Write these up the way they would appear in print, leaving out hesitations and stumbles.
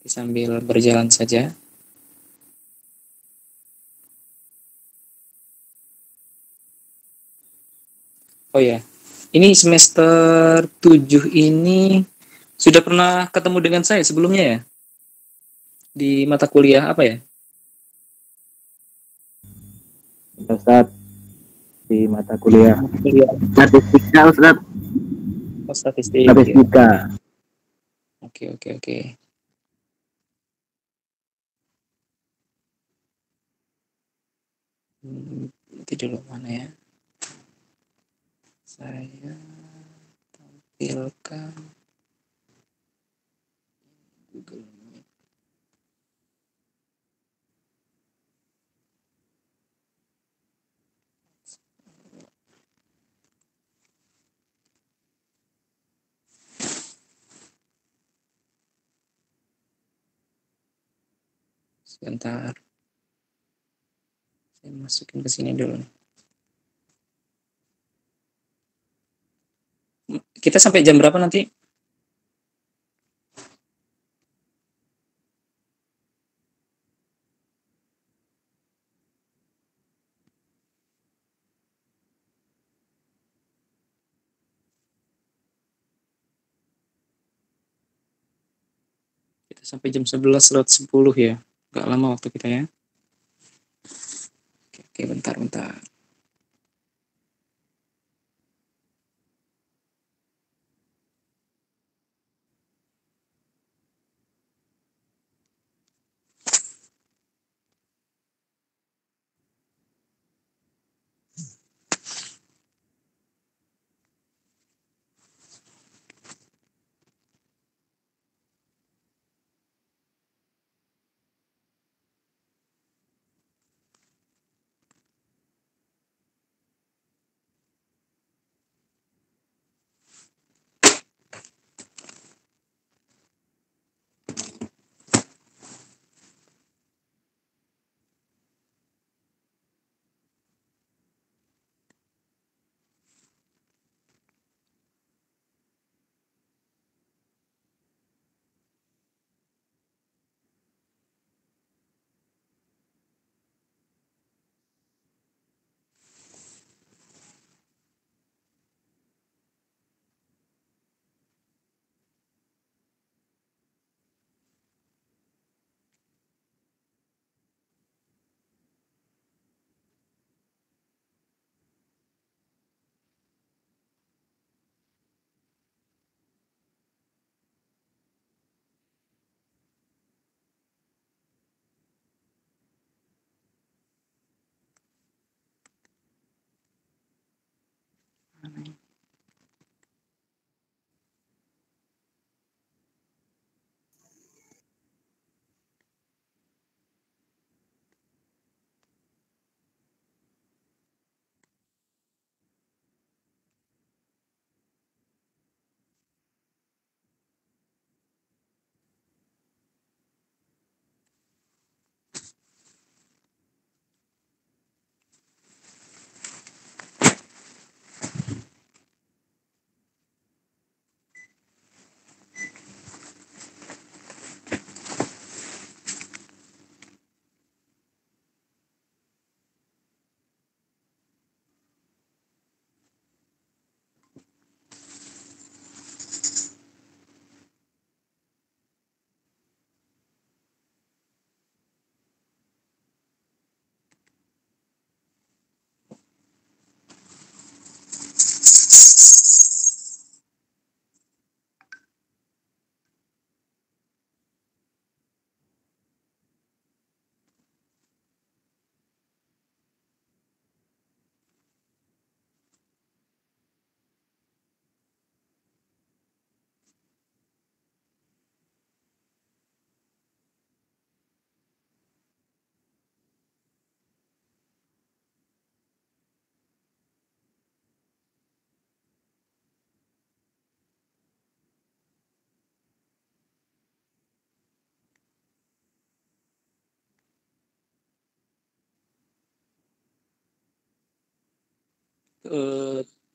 sambil berjalan saja. Oh ya, ini semester 7 ini sudah pernah ketemu dengan saya sebelumnya ya? Di mata kuliah apa ya? Ustaz, di mata kuliah statistika, Ustaz. Oh, statistik. Statistika. Ya. Oke. Nanti dulu mana ya? Saya tampilkan Google Meet. Sebentar. Saya masukin ke sini dulu. Kita sampai jam berapa nanti? Kita sampai jam 11:10 ya. Gak lama waktu kita ya. Oke, bentar.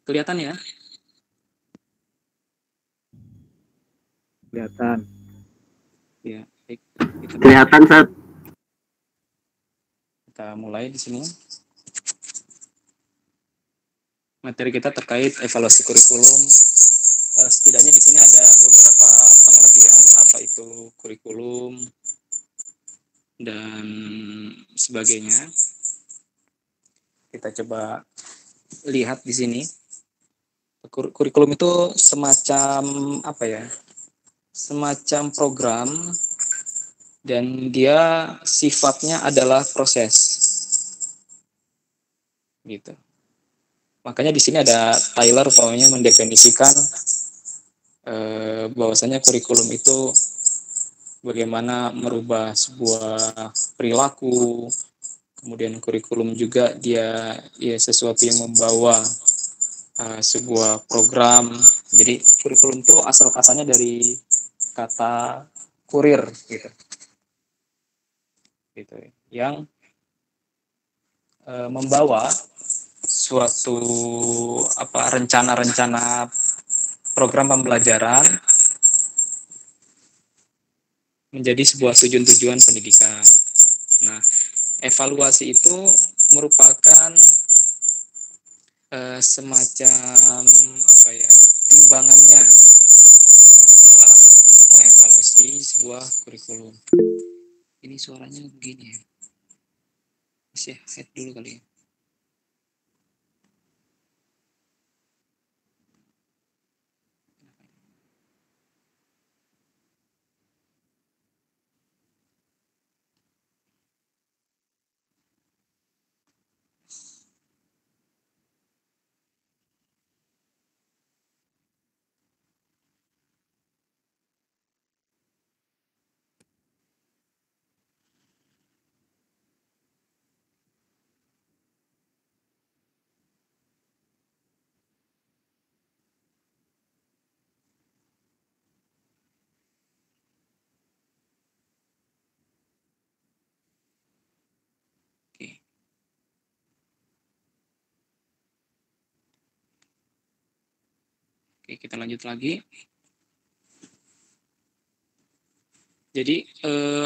Kelihatan ya? Kelihatan. Ya, Kelihatan saat kita mulai di sini. Materi kita terkait evaluasi kurikulum. Setidaknya di sini ada beberapa pengertian apa itu kurikulum dan sebagainya. Kita coba lihat di sini. Kurikulum itu semacam apa ya? Semacam program dan dia sifatnya adalah proses. Gitu. Makanya di sini ada Tyler pokoknya mendefinisikan bahwasanya kurikulum itu bagaimana merubah sebuah perilaku. Kemudian kurikulum juga dia ya sesuatu yang membawa sebuah program. Jadi kurikulum itu asal katanya dari kata kurir gitu. Gitu. Yang membawa suatu rencana-rencana program pembelajaran menjadi sebuah tujuan-tujuan pendidikan. Nah, evaluasi itu merupakan semacam timbangannya dalam mengevaluasi sebuah kurikulum. Ini suaranya begini ya. Masih head dulu kali ya. Oke, kita lanjut lagi. Jadi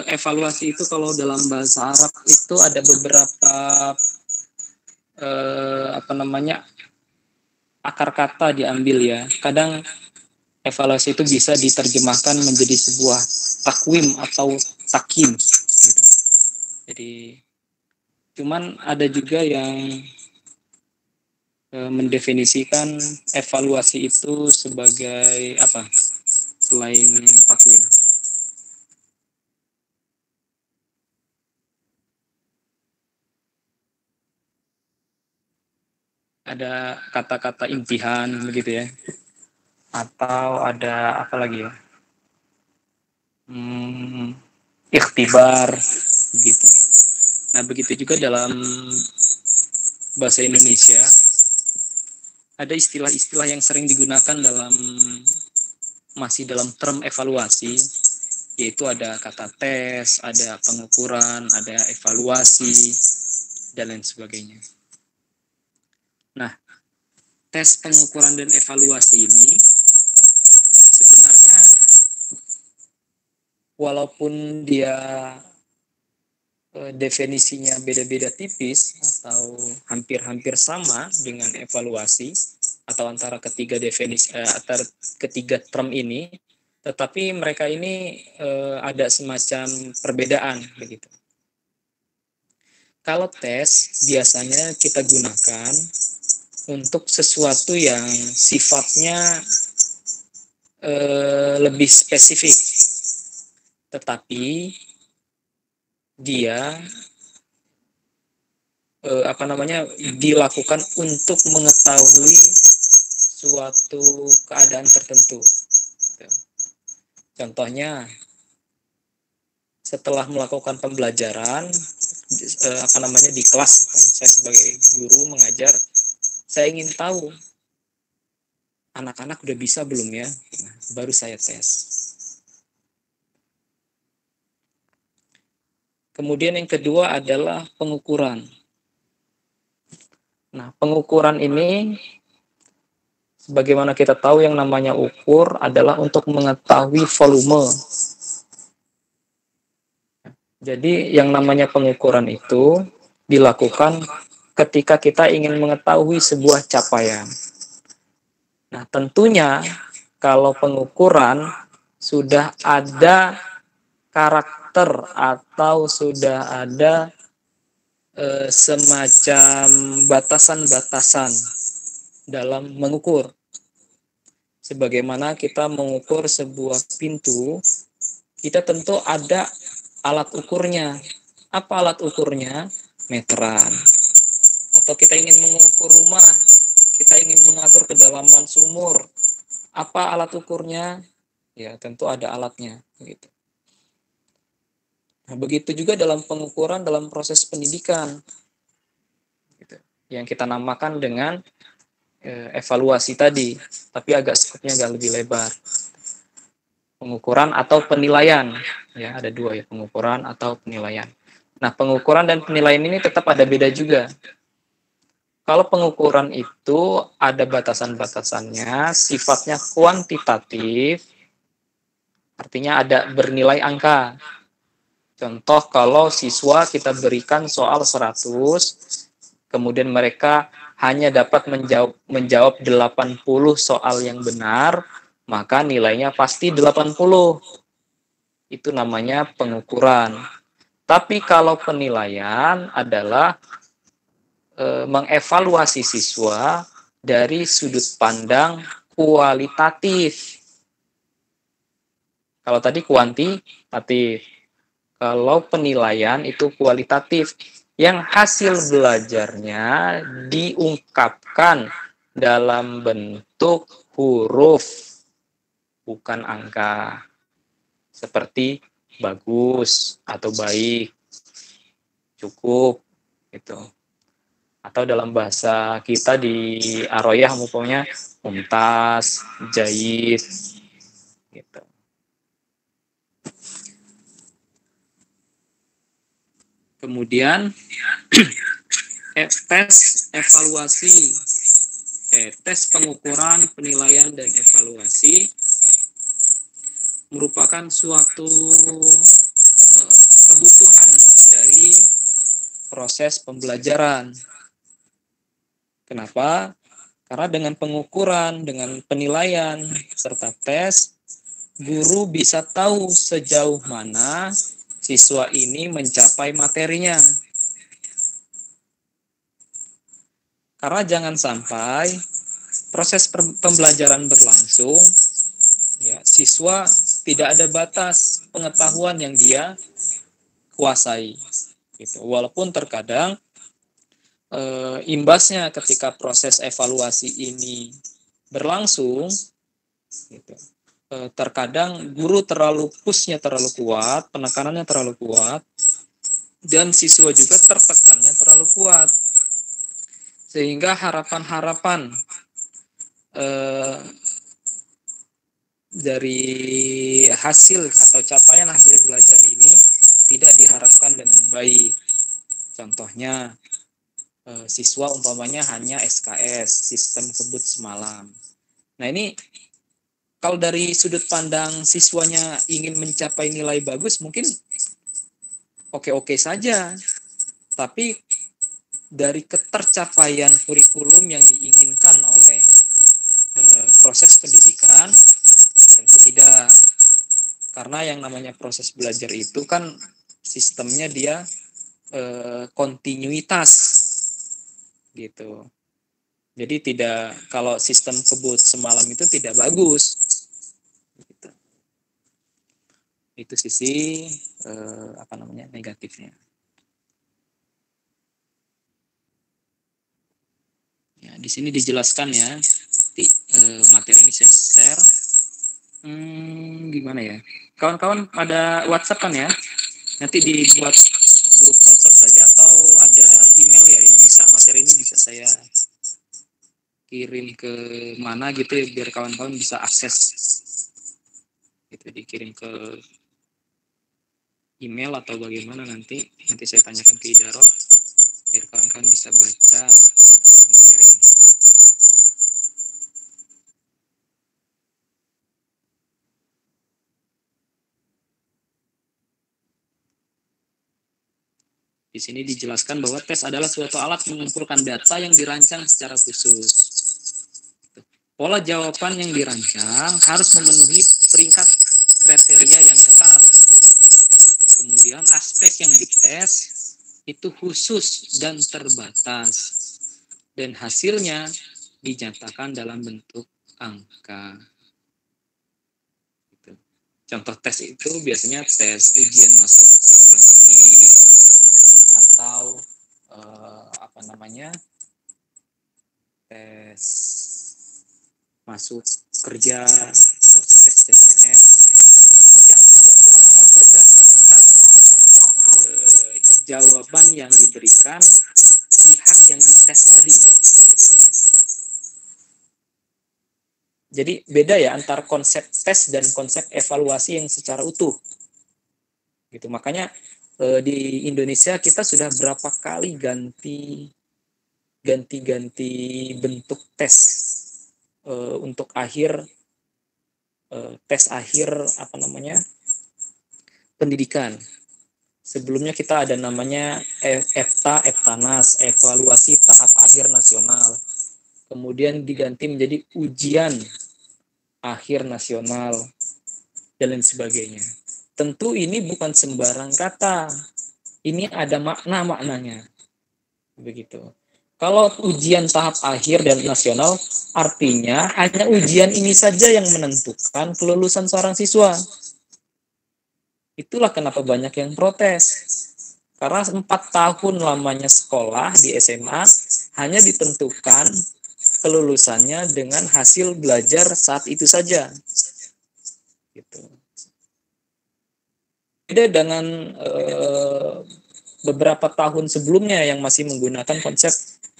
evaluasi itu kalau dalam bahasa Arab itu ada beberapa akar kata diambil ya. Kadang evaluasi itu bisa diterjemahkan menjadi sebuah takwim atau takim. Gitu. Jadi cuman ada juga yang mendefinisikan evaluasi itu sebagai apa selain takwim. Ada kata-kata imtihan begitu ya, atau ada apa lagi ya, ikhtibar gitu. Nah begitu juga dalam bahasa Indonesia ada istilah-istilah yang sering digunakan masih dalam term evaluasi, yaitu ada kata tes, ada pengukuran, ada evaluasi dan lain sebagainya. Nah, tes, pengukuran, dan evaluasi ini sebenarnya walaupun dia definisinya beda-beda tipis atau hampir-hampir sama dengan evaluasi atau antara ketiga term ini, tetapi mereka ini ada semacam perbedaan begitu. Kalau tes biasanya kita gunakan untuk sesuatu yang sifatnya lebih spesifik, tetapi dia dilakukan untuk mengetahui suatu keadaan tertentu. Contohnya, setelah melakukan pembelajaran di kelas, saya sebagai guru mengajar, saya ingin tahu anak-anak udah bisa belum ya, baru saya tes. Kemudian yang kedua adalah pengukuran. Nah, pengukuran ini sebagaimana kita tahu yang namanya ukur adalah untuk mengetahui volume Jadi yang namanya pengukuran itu dilakukan ketika kita ingin mengetahui sebuah capaian. Nah, tentunya kalau pengukuran sudah ada karakter atau sudah ada semacam batasan-batasan dalam mengukur. Sebagaimana kita mengukur sebuah pintu, kita tentu ada alat ukurnya. Apa alat ukurnya? Meteran. Atau kita ingin mengukur rumah, kita ingin mengatur kedalaman sumur. Apa alat ukurnya? Ya, tentu ada alatnya. Gitu. Nah, begitu juga dalam pengukuran dalam proses pendidikan. Gitu. Yang kita namakan dengan evaluasi tadi, tapi agak skopnya agak lebih lebar. Pengukuran atau penilaian, ya ada dua ya, pengukuran atau penilaian. Nah, pengukuran dan penilaian ini tetap ada beda juga. Kalau pengukuran itu ada batasan-batasannya, sifatnya kuantitatif, artinya ada bernilai angka. Contoh kalau siswa kita berikan soal 100, kemudian mereka hanya dapat menjawab 80 soal yang benar, maka nilainya pasti 80. Itu namanya pengukuran. Tapi kalau penilaian adalah mengevaluasi siswa dari sudut pandang kualitatif. Kalau tadi kuantitatif. Kalau penilaian itu kualitatif, yang hasil belajarnya diungkapkan dalam bentuk huruf, bukan angka. Seperti bagus atau baik, cukup, gitu. Atau dalam bahasa kita di Aroyah umpamanya mumtaz, jayid, gitu. Kemudian tes evaluasi, tes pengukuran, penilaian dan evaluasi merupakan suatu kebutuhan dari proses pembelajaran. Kenapa? Karena dengan pengukuran, dengan penilaian, serta tes, guru bisa tahu sejauh mana siswa ini mencapai materinya. Karena jangan sampai proses pembelajaran berlangsung, ya, siswa tidak ada batas pengetahuan yang dia kuasai. Gitu. Walaupun terkadang imbasnya ketika proses evaluasi ini berlangsung, gitu, terkadang guru terlalu push-nya terlalu kuat, penekanannya terlalu kuat, dan siswa juga tertekannya terlalu kuat, sehingga harapan-harapan dari hasil atau capaian hasil belajar ini tidak diharapkan dengan baik. Contohnya, siswa umpamanya hanya SKS, sistem kebut semalam. Nah, ini kalau dari sudut pandang siswanya ingin mencapai nilai bagus, mungkin oke-oke saja. Tapi dari ketercapaian kurikulum yang diinginkan oleh proses pendidikan, tentu tidak. Karena yang namanya proses belajar itu kan sistemnya dia kontinuitas, gitu. Jadi tidak, kalau sistem kebut semalam itu tidak bagus. Gitu. Itu sisi negatifnya. Ya, di sini dijelaskan ya. Materi ini saya share. Gimana ya? Kawan-kawan ada WhatsApp kan ya? Nanti dibuat grup WhatsApp saja atau ada email ya yang bisa materi ini bisa saya kirim ke mana gitu ya, biar kawan-kawan bisa akses. Itu dikirim ke email atau bagaimana nanti saya tanyakan ke Idaroh biar kawan-kawan bisa baca materi ini. Di sini dijelaskan bahwa tes adalah suatu alat mengumpulkan data yang dirancang secara khusus. Pola jawaban yang dirancang harus memenuhi peringkat kriteria yang ketat. Kemudian aspek yang dites itu khusus dan terbatas. Dan hasilnya dinyatakan dalam bentuk angka. Contoh tes itu biasanya tes ujian masuk perguruan tinggi atau tes masuk kerja atau tes CPNS yang pengukurannya berdasarkan jawaban yang diberikan pihak yang dites tadi. Jadi beda ya antara konsep tes dan konsep evaluasi yang secara utuh. Gitu. Makanya di Indonesia kita sudah berapa kali ganti bentuk tes untuk tes akhir pendidikan. Sebelumnya kita ada namanya Eptanas, evaluasi tahap akhir nasional. Kemudian diganti menjadi ujian akhir nasional dan lain sebagainya. Tentu ini bukan sembarang kata. Ini ada maknanya. Begitu. Kalau ujian tahap akhir dan nasional, artinya hanya ujian ini saja yang menentukan kelulusan seorang siswa. Itulah kenapa banyak yang protes. Karena 4 tahun lamanya sekolah di SMA hanya ditentukan kelulusannya dengan hasil belajar saat itu saja. Gitu. Beda dengan beberapa tahun sebelumnya yang masih menggunakan konsep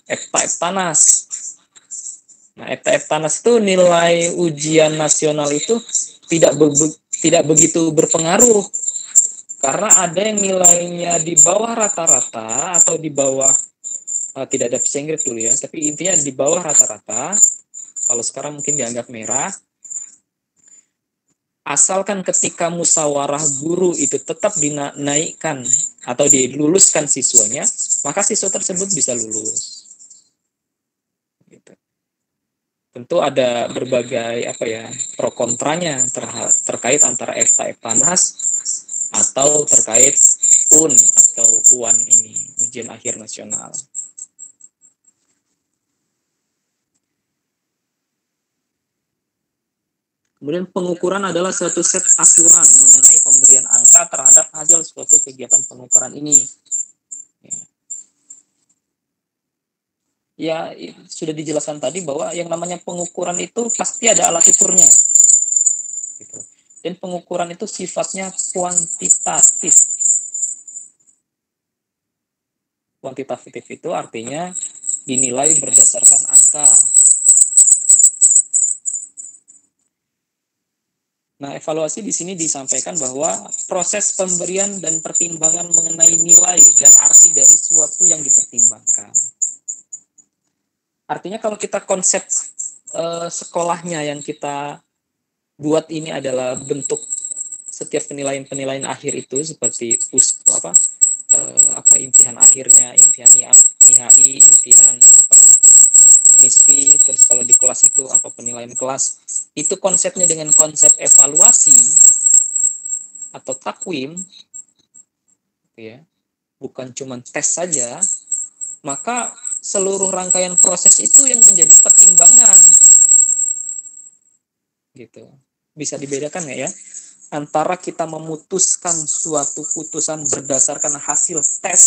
Eptanas. Nah, Eptanas itu nilai ujian nasional itu tidak begitu berpengaruh karena ada yang nilainya di bawah rata-rata atau di bawah tidak ada bahasa Inggris dulu ya, tapi intinya di bawah rata-rata. Kalau sekarang mungkin dianggap merah. Asalkan ketika musyawarah guru itu tetap dinaikkan atau diluluskan siswanya, maka siswa tersebut bisa lulus. Gitu. Tentu ada berbagai pro kontranya terkait antara Eptanas atau terkait UN atau UAN ini, ujian akhir nasional. Kemudian pengukuran adalah suatu set aturan mengenai pemberian angka terhadap hasil suatu kegiatan pengukuran ini. Ya, sudah dijelaskan tadi bahwa yang namanya pengukuran itu pasti ada alat ukurnya. Gitu. Dan pengukuran itu sifatnya kuantitatif. Kuantitatif itu artinya dinilai berdasarkan angka. Nah, evaluasi di sini disampaikan bahwa proses pemberian dan pertimbangan mengenai nilai dan arti dari sesuatu yang dipertimbangkan. Artinya kalau kita konsep sekolahnya yang kita buat ini adalah bentuk setiap penilaian akhir itu seperti imtihan akhirnya, imtihan NIHI, imtihan MISFI, terus kalau di kelas itu penilaian kelas, itu konsepnya dengan konsep evaluasi atau takwim, ya, bukan cuma tes saja, maka seluruh rangkaian proses itu yang menjadi pertimbangan, gitu. Bisa dibedakan nggak ya antara kita memutuskan suatu putusan berdasarkan hasil tes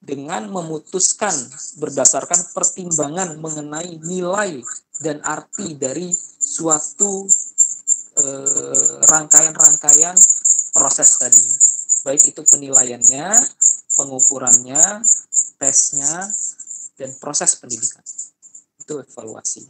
dengan memutuskan berdasarkan pertimbangan mengenai nilai dan arti dari suatu rangkaian-rangkaian proses tadi, baik itu penilaiannya, pengukurannya, tesnya, dan proses pendidikan. Itu evaluasi.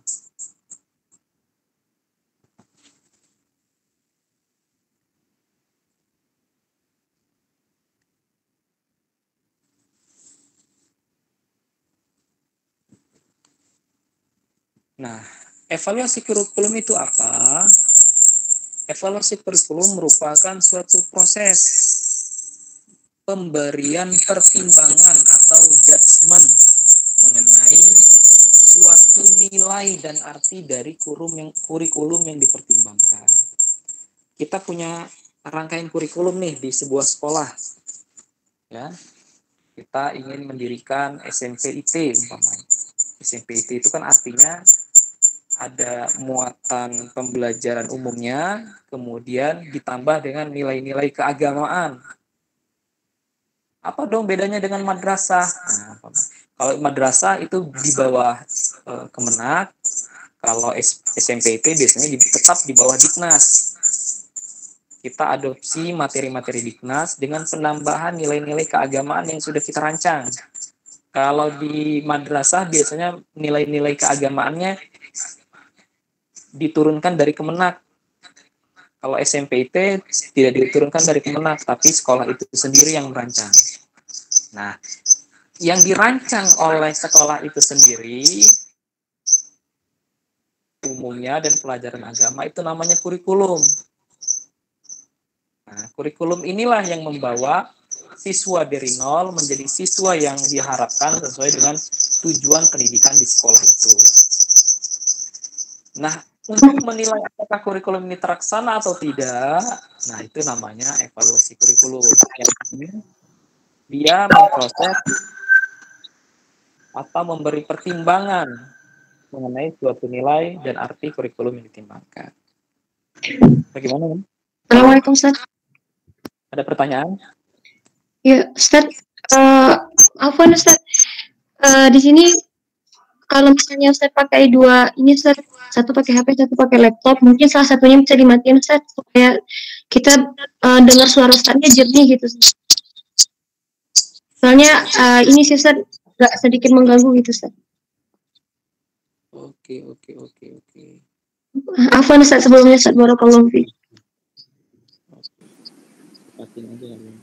Nah, evaluasi kurikulum itu apa? Evaluasi kurikulum merupakan suatu proses pemberian pertimbangan atau judgement mengenai suatu nilai dan arti dari kurikulum yang dipertimbangkan. Kita punya rangkaian kurikulum nih di sebuah sekolah, ya. Kita ingin mendirikan SMPIT umpamanya. SMPIT itu kan artinya ada muatan pembelajaran umumnya, kemudian ditambah dengan nilai-nilai keagamaan. Apa dong bedanya dengan madrasah? Nah, kalau madrasah itu di bawah Kemenak, kalau SMPT biasanya tetap di bawah Diknas. Kita adopsi materi-materi Diknas dengan penambahan nilai-nilai keagamaan yang sudah kita rancang. Kalau di madrasah biasanya nilai-nilai keagamaannya diturunkan dari Kemenak. Kalau SMPT tidak diturunkan dari Kemenak, tapi sekolah itu sendiri yang merancang. Nah, yang dirancang oleh sekolah itu sendiri umumnya dan pelajaran agama itu namanya kurikulum. Nah, kurikulum inilah yang membawa siswa dari nol menjadi siswa yang diharapkan sesuai dengan tujuan pendidikan di sekolah itu. Nah, untuk menilai apakah kurikulum ini terlaksana atau tidak, nah itu namanya evaluasi kurikulum. Dia memproses atau memberi pertimbangan mengenai suatu nilai dan arti kurikulum yang ditimbangkan. Bagaimana? Assalamualaikum, Ustaz. Ada pertanyaan? Ya, Ustaz. Afwan, Ustaz. Di sini kalau misalnya Ustaz pakai dua, ini Ustaz, satu pakai HP, satu pakai laptop, mungkin salah satunya bisa dimatiin, Ustaz, supaya kita dengar suara Ustaznya jernih gitu. Soalnya ini sih Ustaz agak sedikit mengganggu gitu, Ustaz. Oke. Afwan, Ustaz, sebelumnya Ustaz, barakallahu fiik. Patin aja ya.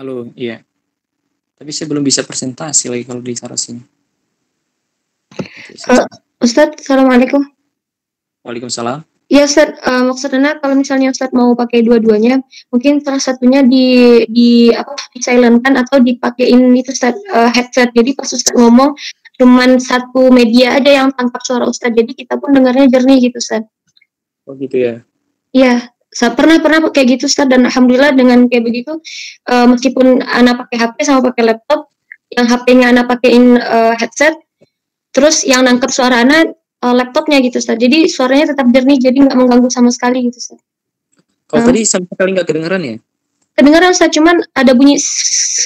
Halo, iya. Tapi saya belum bisa presentasi lagi kalau di Saras ini. Ustaz, Assalamualaikum. Waalaikumsalam. Ya Ustaz, maksudnya kalau misalnya Ustaz mau pakai dua-duanya, mungkin salah satunya di silentkan atau dipakein itu Ustaz, headset. Jadi pas Ustaz ngomong cuman satu media aja yang tangkap suara Ustaz. Jadi kita pun dengarnya jernih gitu Ustaz. Oh gitu ya. Iya, saya pernah kayak gitu Ustaz, dan alhamdulillah dengan kayak begitu, meskipun anak pakai HP sama pakai laptop, yang HP-nya anak pakein headset, terus yang nangkep suara anak laptopnya gitu Ustaz. Jadi suaranya tetap jernih, jadi nggak mengganggu sama sekali gitu Ustaz. Kalau tadi sama sekali nggak kedengeran ya? Kedengeran Ustaz, cuman ada bunyi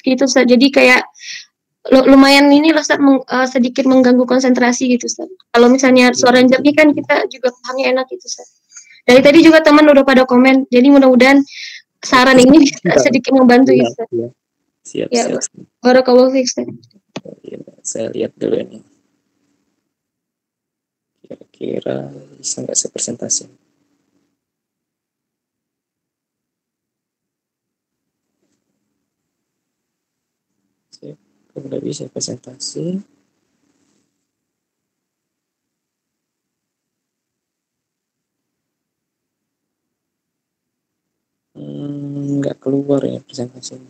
gitu Ustaz. Jadi kayak lumayan ini lah Ustaz, sedikit mengganggu konsentrasi gitu Ustaz. Kalau misalnya suara jernih kan kita juga pahamnya enak gitu Ustaz. Dari tadi juga teman udah pada komen, jadi mudah-mudahan saran ini bisa sedikit membantu ya Ustaz. Siap. Barakallahu fiik Ustaz. Saya lihat dulu ini. Kira-kira bisa nggak saya presentasi? Saya udah bisa presentasi. Nggak keluar ya presentasinya.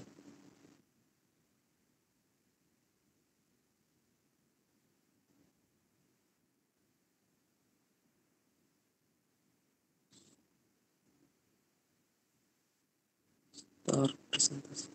Faktor presentasi.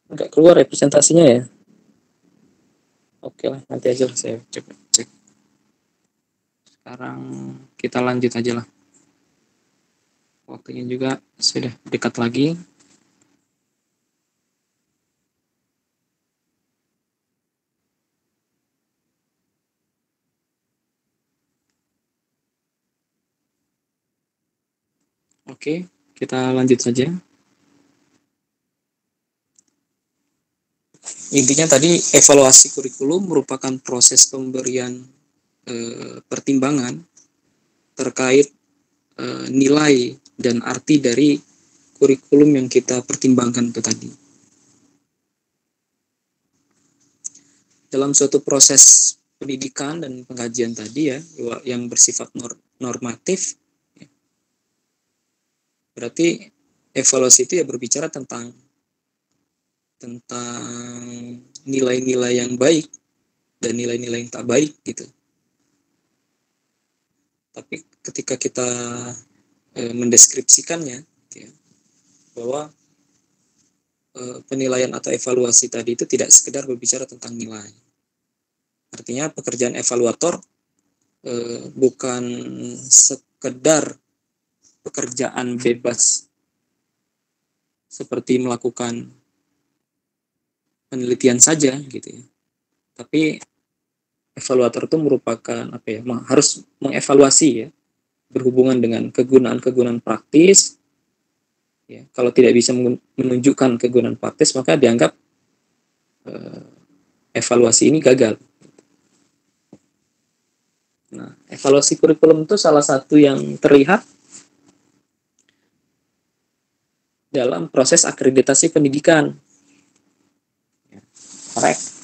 Nggak keluar ya presentasinya ya. Oke lah, nanti aja lah saya coba cek. Sekarang kita lanjut aja lah. Waktunya juga sudah dekat lagi. Oke, kita lanjut saja. Intinya tadi evaluasi kurikulum merupakan proses pemberian pertimbangan terkait nilai dan arti dari kurikulum yang kita pertimbangkan itu tadi. Dalam suatu proses pendidikan dan pengkajian tadi ya, yang bersifat normatif, berarti evaluasi itu ya berbicara tentang nilai-nilai yang baik dan nilai-nilai yang tak baik gitu. Tapi ketika kita mendeskripsikannya, ya, bahwa penilaian atau evaluasi tadi itu tidak sekedar berbicara tentang nilai. Artinya pekerjaan evaluator bukan sekedar pekerjaan bebas seperti melakukan penelitian saja gitu ya. Tapi evaluator itu merupakan harus mengevaluasi ya, berhubungan dengan kegunaan-kegunaan praktis. Ya, kalau tidak bisa menunjukkan kegunaan praktis, maka dianggap evaluasi ini gagal. Nah, evaluasi kurikulum itu salah satu yang terlihat dalam proses akreditasi pendidikan.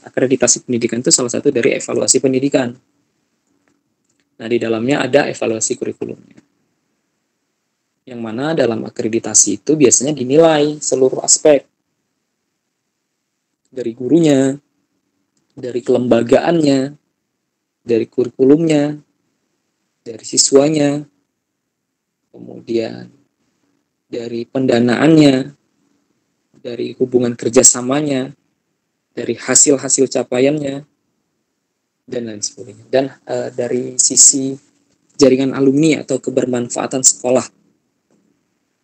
Akreditasi pendidikan itu salah satu dari evaluasi pendidikan. Nah, di dalamnya ada evaluasi kurikulumnya. Yang mana dalam akreditasi itu biasanya dinilai seluruh aspek. Dari gurunya, dari kelembagaannya, dari kurikulumnya, dari siswanya, kemudian dari pendanaannya, dari hubungan kerjasamanya, dari hasil-hasil capaiannya, dan lain sebagainya. Dan dari sisi jaringan alumni atau kebermanfaatan sekolah.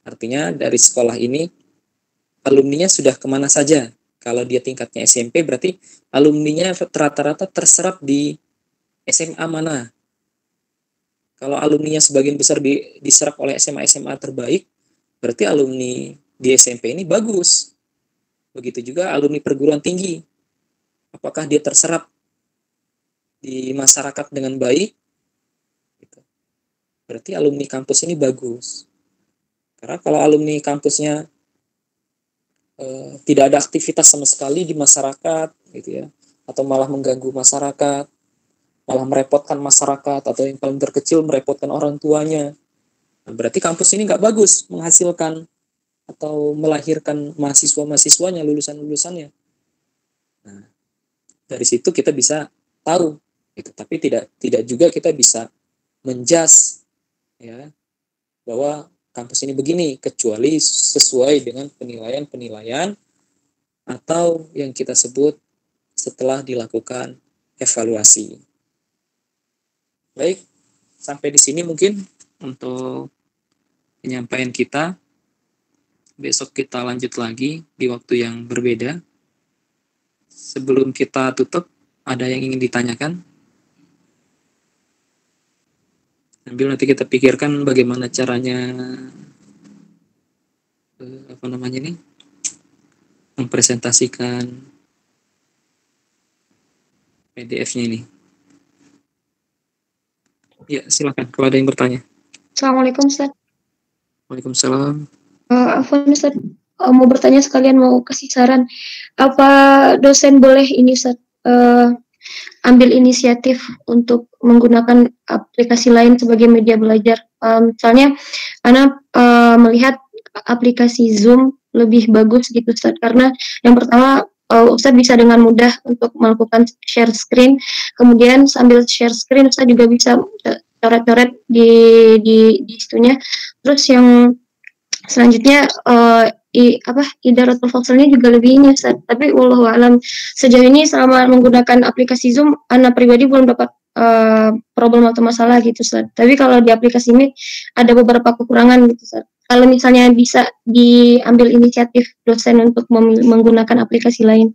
Artinya dari sekolah ini, alumninya sudah kemana saja. Kalau dia tingkatnya SMP, berarti alumninya rata-rata terserap di SMA mana. Kalau alumninya sebagian besar diserap oleh SMA-SMA terbaik, berarti alumni di SMP ini bagus. Begitu juga alumni perguruan tinggi. Apakah dia terserap di masyarakat dengan baik? Berarti alumni kampus ini bagus. Karena kalau alumni kampusnya tidak ada aktivitas sama sekali di masyarakat, gitu ya, atau malah mengganggu masyarakat, malah merepotkan masyarakat, atau yang paling terkecil merepotkan orang tuanya, nah, berarti kampus ini nggak bagus menghasilkan atau melahirkan mahasiswa-mahasiswanya, lulusan-lulusannya. Nah, dari situ kita bisa tahu, gitu. Tapi tidak juga kita bisa menjudge, ya, bahwa kampus ini begini, kecuali sesuai dengan penilaian-penilaian atau yang kita sebut setelah dilakukan evaluasi. Baik, sampai di sini mungkin untuk penyampaian kita. Besok kita lanjut lagi di waktu yang berbeda. Sebelum kita tutup, ada yang ingin ditanyakan? Sambil nanti kita pikirkan bagaimana caranya mempresentasikan PDF-nya ini. Ya, silakan kalau ada yang bertanya. Assalamualaikum, Ustaz. Waalaikumsalam. Afwan Ustaz, mau bertanya sekalian mau kasih saran. Apa dosen boleh ini Ustaz, ambil inisiatif untuk menggunakan aplikasi lain sebagai media belajar? Misalnya, Ana melihat aplikasi Zoom lebih bagus gitu Ustaz, karena yang pertama Ustaz bisa dengan mudah untuk melakukan share screen, kemudian sambil share screen Ustaz juga bisa coret-coret di situnya. Terus yang selanjutnya idaratul fasalnya juga lebih ini Ustaz. Tapi wallahu alam sejauh ini selama menggunakan aplikasi Zoom, Ana pribadi belum dapat problem atau masalah gitu Ustaz. Tapi kalau di aplikasi ini ada beberapa kekurangan gitu Ustaz. Kalau misalnya bisa diambil inisiatif dosen untuk menggunakan aplikasi lain,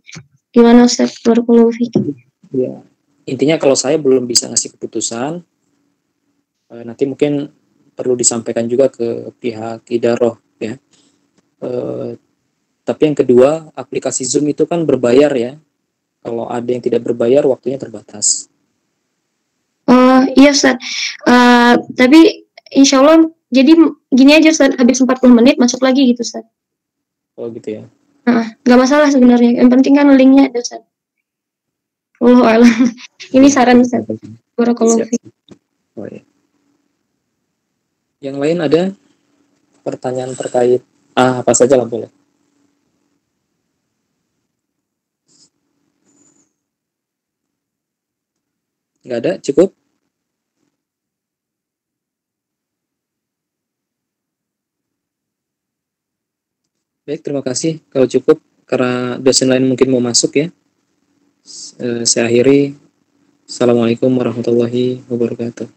gimana Ustaz? Barakallahu fiik. Ya, intinya kalau saya belum bisa ngasih keputusan, nanti mungkin perlu disampaikan juga ke pihak idaroh ya. Tapi yang kedua, aplikasi Zoom itu kan berbayar ya. Kalau ada yang tidak berbayar, waktunya terbatas. Iya Ustaz. Tapi insya Allah jadi gini aja Ustaz, habis 40 menit masuk lagi gitu Ustaz. Oh gitu ya. Nggak masalah sebenarnya. Yang penting kan linknya ada Ustaz. Wallahu a'lam. Ini saran Ustaz. Barakallahu fiik. Oh, ya. Yang lain ada pertanyaan terkait apa saja lah boleh. Nggak ada, cukup? Baik, terima kasih. Kalau cukup, karena dosen lain mungkin mau masuk ya. Saya akhiri. Assalamualaikum warahmatullahi wabarakatuh.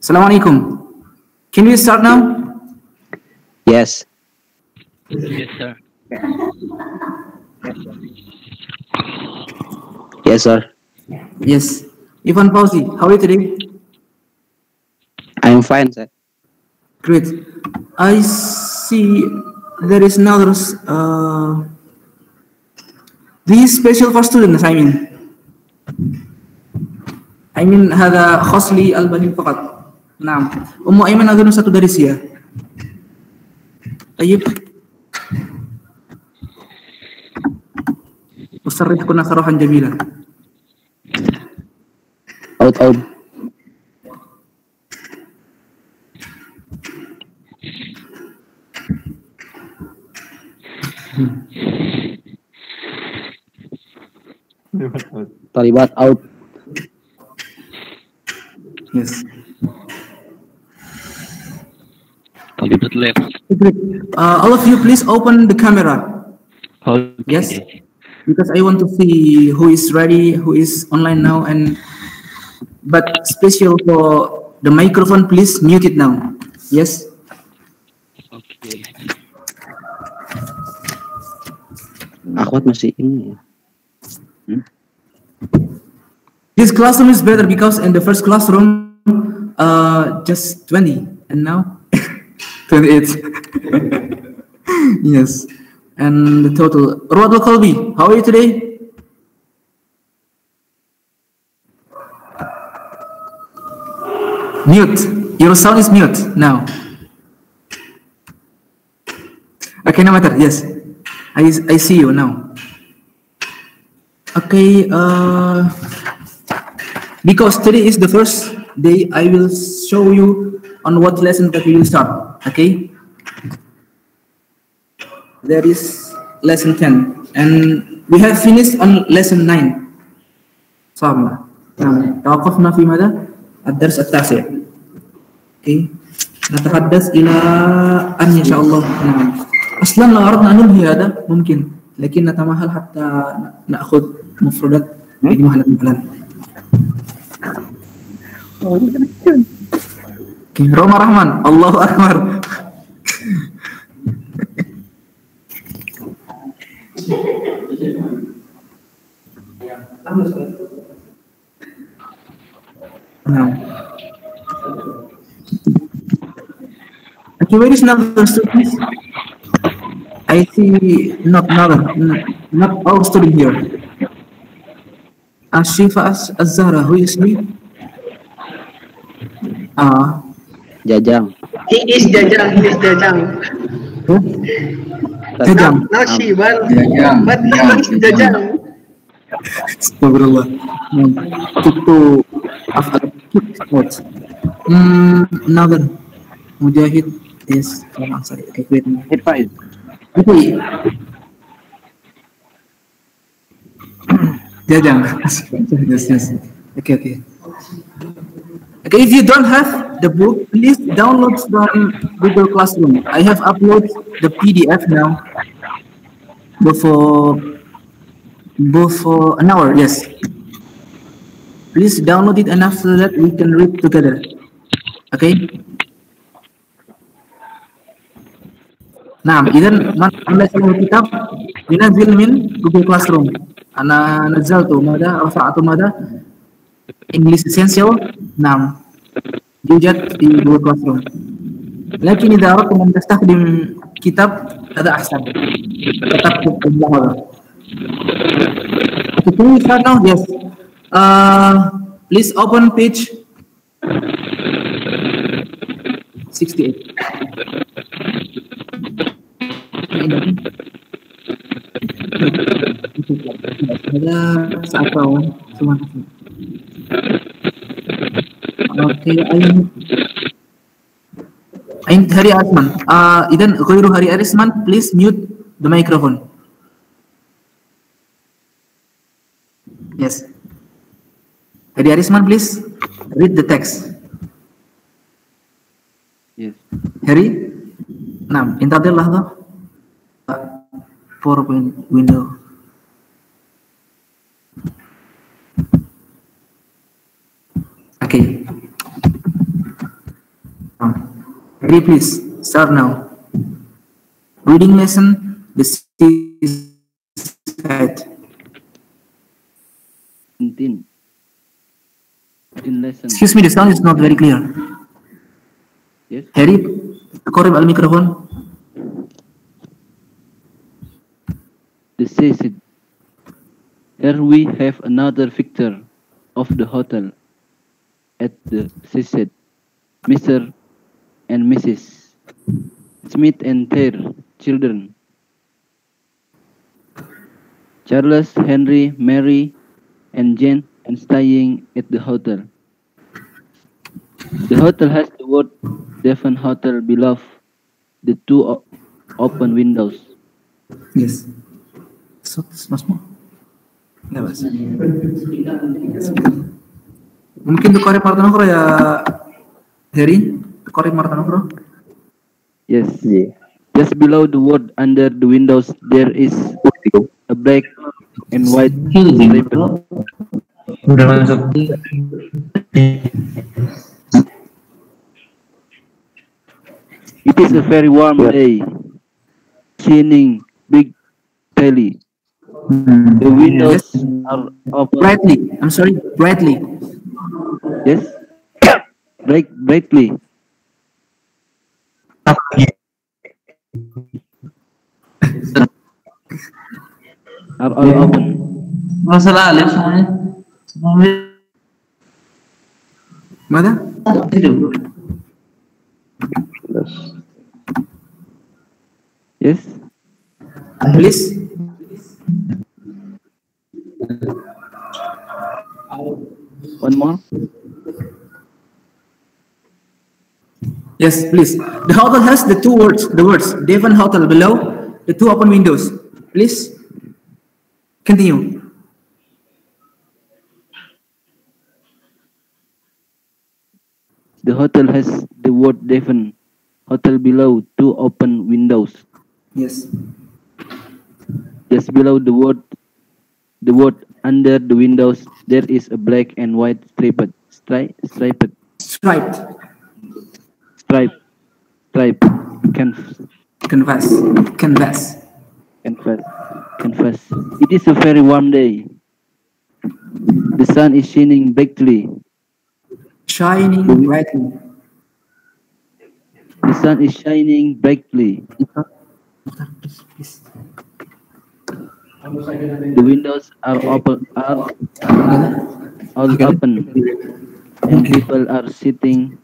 Assalamualaikum. Can we start now? Yes. Yes, sir. Yes, sir. Yes. Ivan Fauzi, how are you today? I'm fine, sir. Great. I see there is another these special for students, I mean هذا خاص للبنين فقط. نعم. أم أيمن أظن ستدرسيها. طيب. وسرحكن سراحا جميلا. Out. Talibat out. Yes. Talibat left. All of you, please open the camera. Okay. Yes, because I want to see who is ready, who is online now, but special for the microphone, please mute it now. Yes. Okay. Akhwat masih ini. This classroom is better because in the first classroom, just 20, and now 28. Yes, and the total. Ruadul Kolbi, how are you today? Mute. Your sound is mute now. Okay, no matter. Yes, I see you now. Okay. Because today is the first day, I will show you on what lesson that we will start. Okay. There is lesson 10, and we have finished on lesson 9. صعبة. توقفنا في ماذا؟ الدرس التاسع. Okay. نتحدث إلى أن إن شاء الله. أصلا لو أردنا أن ننهي هذا ممكن، لكن نتمهل حتى نأخذ مفردات بمهلة مثلا. Okay. Roma Rahman, Allahu Akbar. Okay, where is another student? I see not all student here. Ashifa Az-Zahra, who is he? Jajang. He is Jajang. Jajang. Not Shivan, but he is Jajang. Astagfirullah. Itu what? Another Mujahid is sorry. Okay, wait. Okay. Jajang. Yes. Okay. Okay, if you don't have the book, please download from Google Classroom. I have uploaded the PDF now. Before an hour, yes. Please download it, and after that we can read together. Okay. Nah, إذن من أملك الكتاب ينزل من Google Classroom. أنا نزلته ماذا رفعت ماذا English Essential. نعم يوجد في Google Classroom. لكن إذا أردتم أن تستخدم كتاب هذا أحسن. تكتب باللغة. Okay, can we start now? Yes. Please open page 68. Ada saat kawan semua. Okay, Ain Hari Arisman. Idan Ghairu Hari Arisman, please mute the microphone. Yes. Hari Arisman, please read the text. Yes. Hari. Nah, intadir lahza. PowerPoint window. Okay. Hari, please start now. Reading lesson. This is head. 19 lesson. Excuse me, the sound is not very clear. Yes. Hari, korib al microphone. The season. Here we have another picture of the hotel at the seaside. Mr. and Mrs. Smith and their children. Charles, Henry, Mary, and Jane, and staying at the hotel. The hotel has the word Devon Hotel below the two open windows. Yes. So, mas mo. Nggak, Mas. Mungkin tukar marta nukro ya, Heri? Tukar marta nukro? Yes. Yeah. Just below the word under the windows, there is a black and white stripe. Udah masuk. It is a very warm day. Shining big telly. The windows are open. Brightly. I'm sorry, brightly. Yes. Brightly. Are all open. Masalah alif semuanya. Mana? Yes. Please. One more. Yes, please. The hotel has the words Devon Hotel below the two open windows. Please continue. The hotel has the word Devon Hotel below two open windows. Yes. Just below the word under the windows, there is a black and white stripe. Canvas. It is a very warm day. The sun is shining brightly. The sun is shining brightly. The windows are open, all open, and people are sitting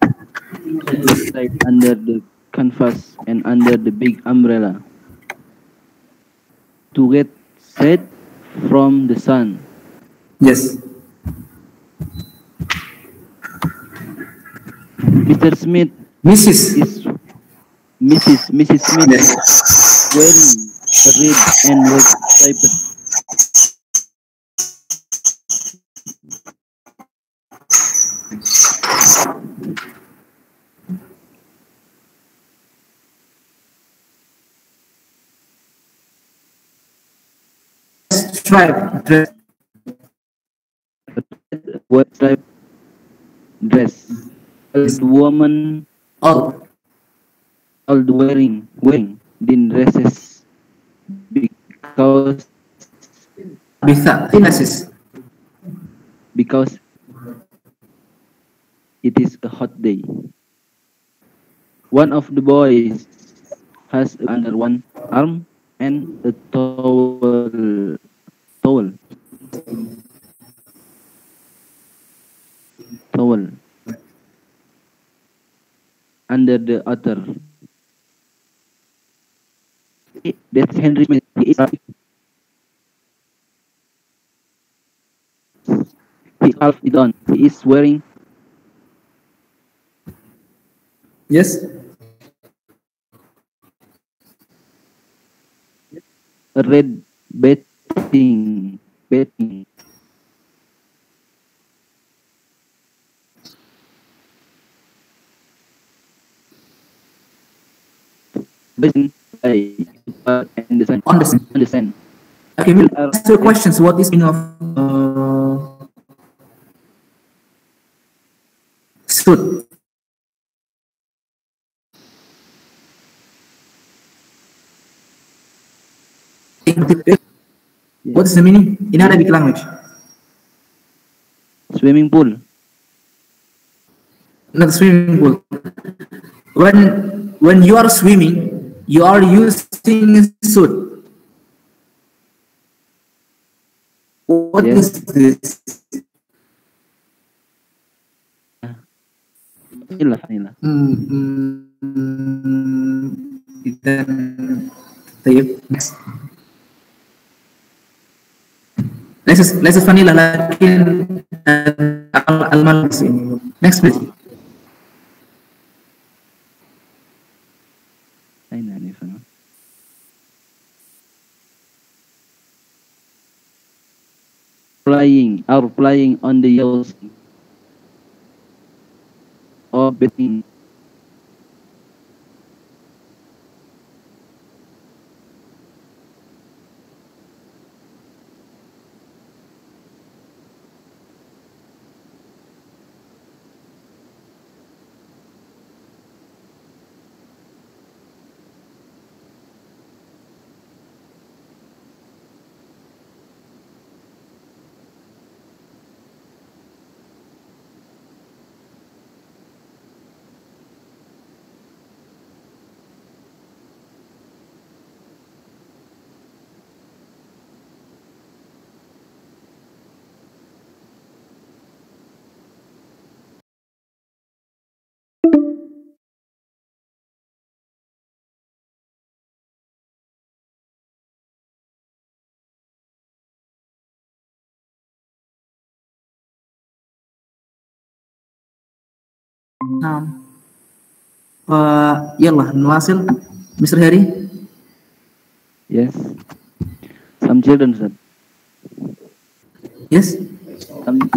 outside under the canvas and under the big umbrella to get shade from the sun. Yes. Mr. Smith Mrs. Smith is wearing a red and white striped white striped dress. The woman all wearing thin dresses because it is a hot day. One of the boys has under one arm and a towel under the other. That's Henry Smith. He half it on. He is wearing Yes. a red bathing and the sun. Okay, we'll ask your questions. What is meaning of suit? What is the meaning in Arabic language? Swimming pool. Not swimming pool. When you are swimming, you are using suit. What is this? Inilah. Next. Let's vanilla lakin al-malbas ini. Next please. flying on the yellow sea, or bathing. Nah, يلا نواصل Mr. Harry. Yes. Some children, sir. Yes.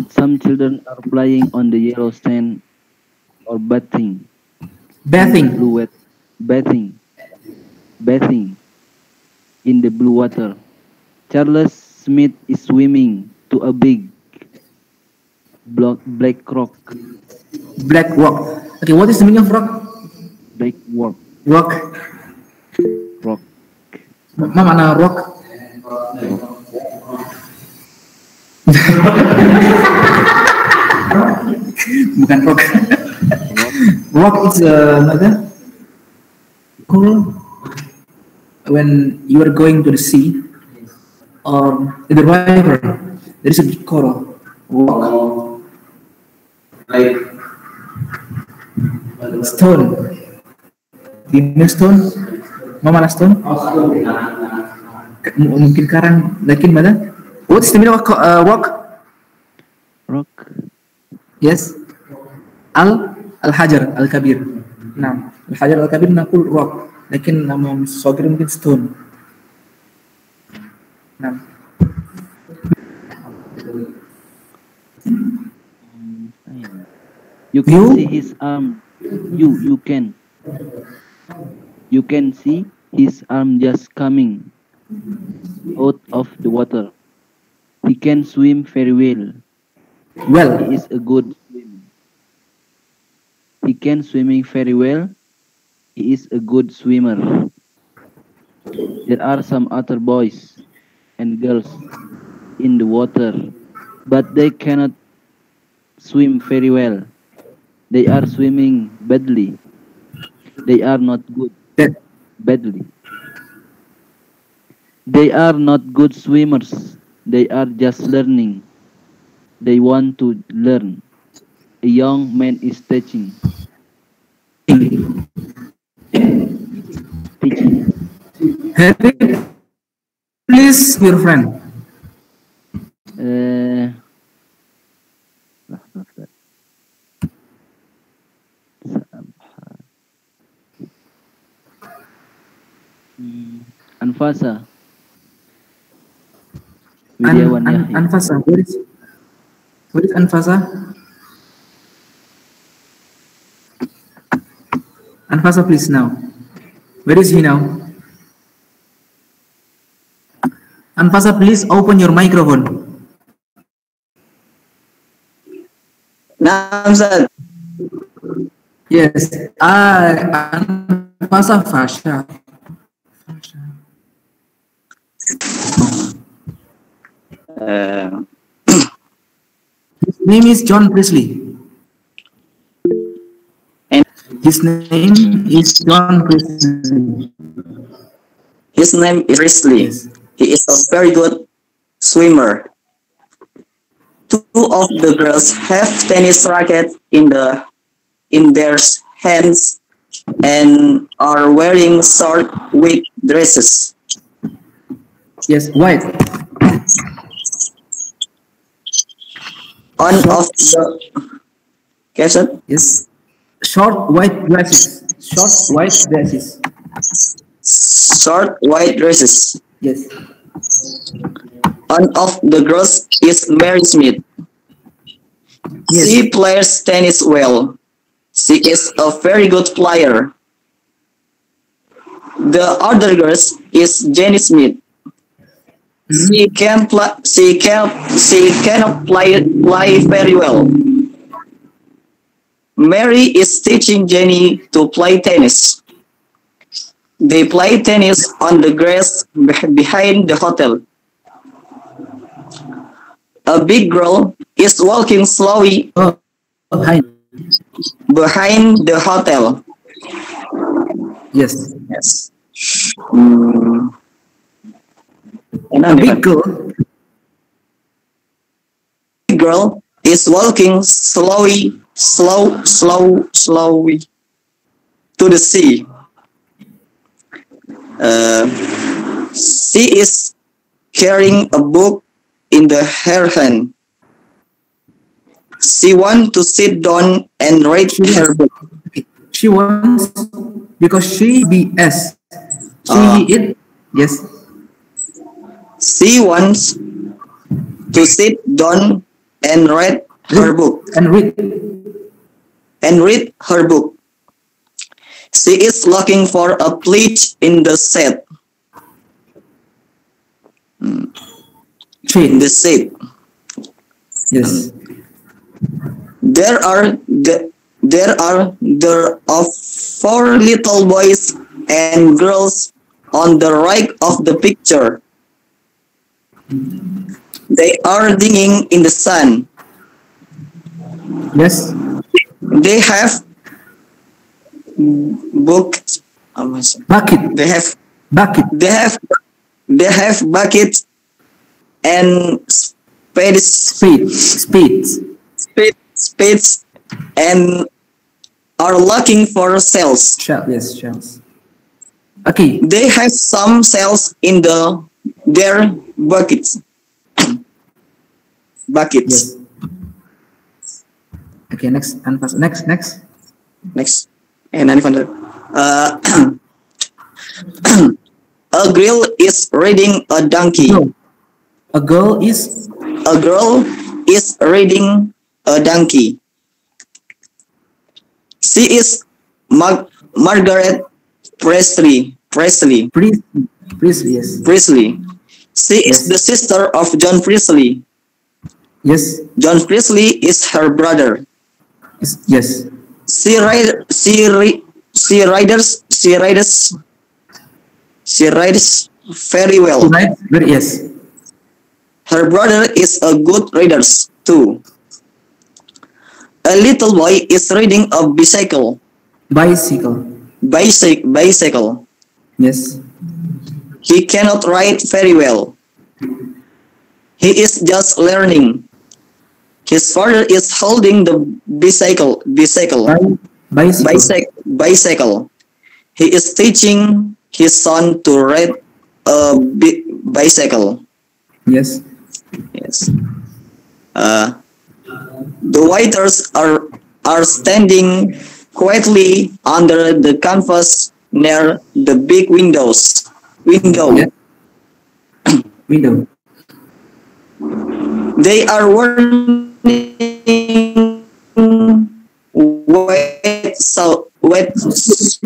Some children are playing on the yellow sand or bathing. Bathing. Bathing in the blue water. Charles Smith is swimming to a big black rock. Black rock. Okay, what is the meaning of rock? Black rock. Rock. Rock. Apa makna rock? Bukan rock. Rock is coral. When you are going to the sea or in the river, there is a big coral. Rock. Like stone. Ini stone. Mana stone? Mungkin karang. Lakin mana? What's the meaning of rock? Rock. Yes. Al-Hajar Al-Kabir. Nah, Al-Hajar Al-Kabir nakul rock. Lakin nama sogir mungkin stone. Nah. You can see his arm. You can see his arm just coming out of the water. He can swim very well. Well, he is a good swimmer. He can swimming very well. He is a good swimmer. There are some other boys and girls in the water, but they cannot swim very well. They are swimming badly. They are not good. Badly. They are not good swimmers. They are just learning. They want to learn. A young man is teaching. Harry, please, your friend. Anfasa. Anfasa. What is Anfasa? Anfasa, please now. Where is he now? Anfasa, please open your microphone. Now, sir. Yes. Anfasa Fasha. His name is John Presley. His name is John Presley. His name is Presley. Yes. He is a very good swimmer. Two of the girls have tennis rackets in their hands and are wearing short white dresses. Yes, white. One of the caption. Yes. Short white dresses. Short white dresses. Short white dresses. Yes. One of the girls is Mary Smith. Yes. She plays tennis well. She is a very good player. The other girl is Jenny Smith. She can play. She cannot play very well. Mary is teaching Jenny to play tennis. They play tennis on the grass behind the hotel. A big girl is walking slowly Oh, behind. behind the hotel. Yes. Yes. A big girl. Girl is walking slowly to the sea. She is carrying a book in her hand. She wants to sit down and read her book. She wants because she BS. It. Yes. She wants to sit down and read her book. And read. Her book. She is looking for a place in the set. Shade. The set. Yes. There are four little boys and girls on the right of the picture. They are digging in the sun. Yes. They have buckets. Bucket. They have Bucket. They have buckets and spades and are looking for cells. Yes, shells. Okay. They have some cells in their buckets. Yes. Okay, next. And a girl is riding a donkey. No. A girl is riding a donkey. She is Margaret Presley. Presley, yes. Presley. She is the sister of John Presley. Yes. John Presley is her brother. Yes. She rides very well. Yes. Her brother is a good rider too. A little boy is riding a bicycle. Bicycle. Yes. He cannot ride very well. He is just learning. His father is holding the bicycle. He is teaching his son to ride a bicycle. Yes. The waiters are standing quietly under the canvas near the big window. Yeah. Window. They are wearing wet Suits.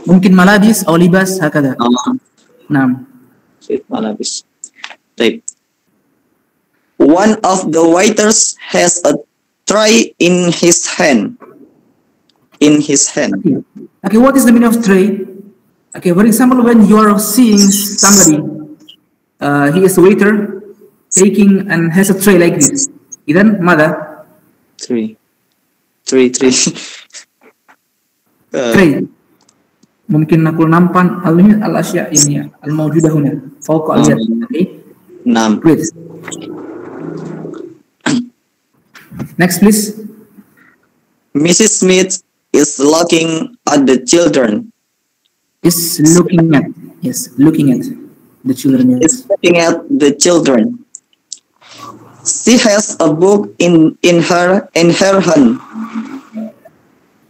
ممكن ملابس أو لباس هكذا. نعم. ملابس. طيب. One of the waiters has a tray in his hand. Okay, what is the meaning of tray? Okay, for example, when you are seeing somebody, he is a waiter taking and has a tray like this. Then, mother. Tray. Tray. ممكن نقول نمبان الأشياء يعني الموجودة هنا فوق اليد. نعم. Great. Next, please. Mrs. Smith is looking at the children. Looking at the children. Yes. Is looking at the children. She has a book in her hand.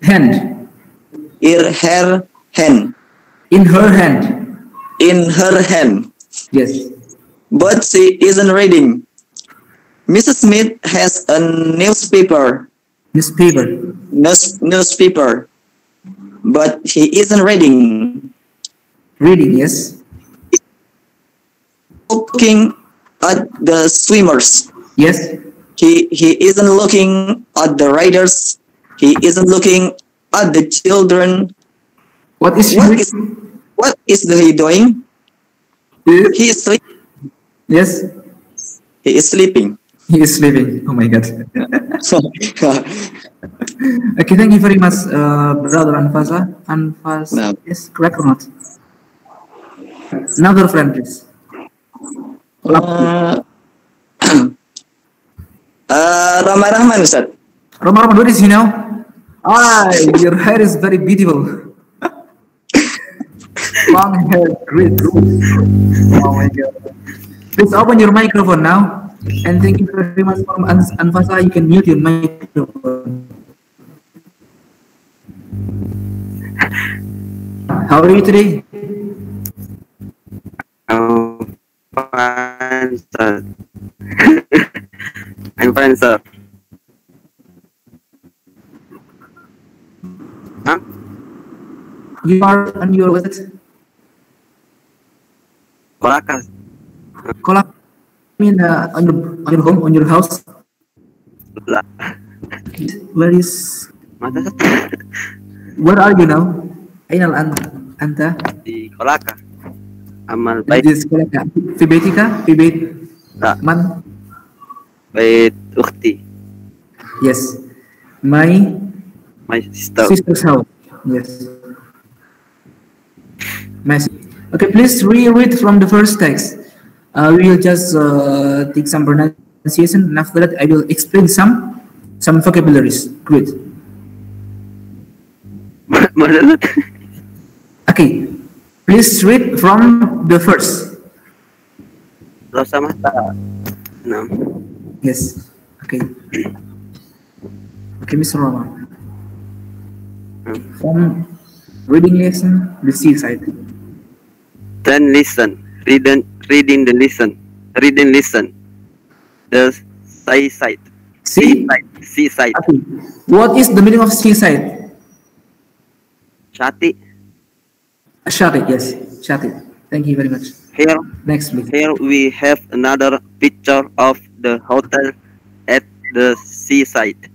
Hand. In her hand. In her hand. In her hand. Yes. But she isn't reading. Mrs. Smith has a newspaper. Newspaper. Newspaper. But he isn't reading. Reading, yes. Looking at the swimmers. Yes. He isn't looking at the riders. He isn't looking at the children. What is What is he doing? Yes. He is sleeping. Yes. He is sleeping. He is sleeping. Oh my God. Okay, thank you very much, brother Anfasa. Anfasa, No. is correct or not? Another friend, please. Rama Rahman, Ustaz. Roma, what is he now? Your hair is very beautiful. Long hair, great. Oh my God. Please open your microphone now. And thank you very much from Anfasa. You can mute your microphone. How are you today? I'm fine, sir. I'm fine, sir. Huh? You are on your what? Caracas. Kolak. I mean, on your home, on your house. Lah. Where is? Masa Where are you now? Ainal anta? di Caracas. Amal baik. Di sekolah kah? Fi baitika? Fi bait Lah. man? Bait ukhti. Yes. My My sister. sister's house. Yes. Okay, please reread from the first text. We will just take some pronunciation, and after that, I will explain some vocabularies. Great. Mana? Okay, please read from the first. Rasa mata. Nah. Yes. Okay. Okay, Mr. Rama. From reading lesson, the seaside. Then listen. Reading the listen. Reading listen. The seaside. Sea? Seaside. Okay. What is the meaning of seaside? Shati. Shati, yes. Shati. Thank you very much. Here Next, please. Here we have another picture of the hotel at the seaside.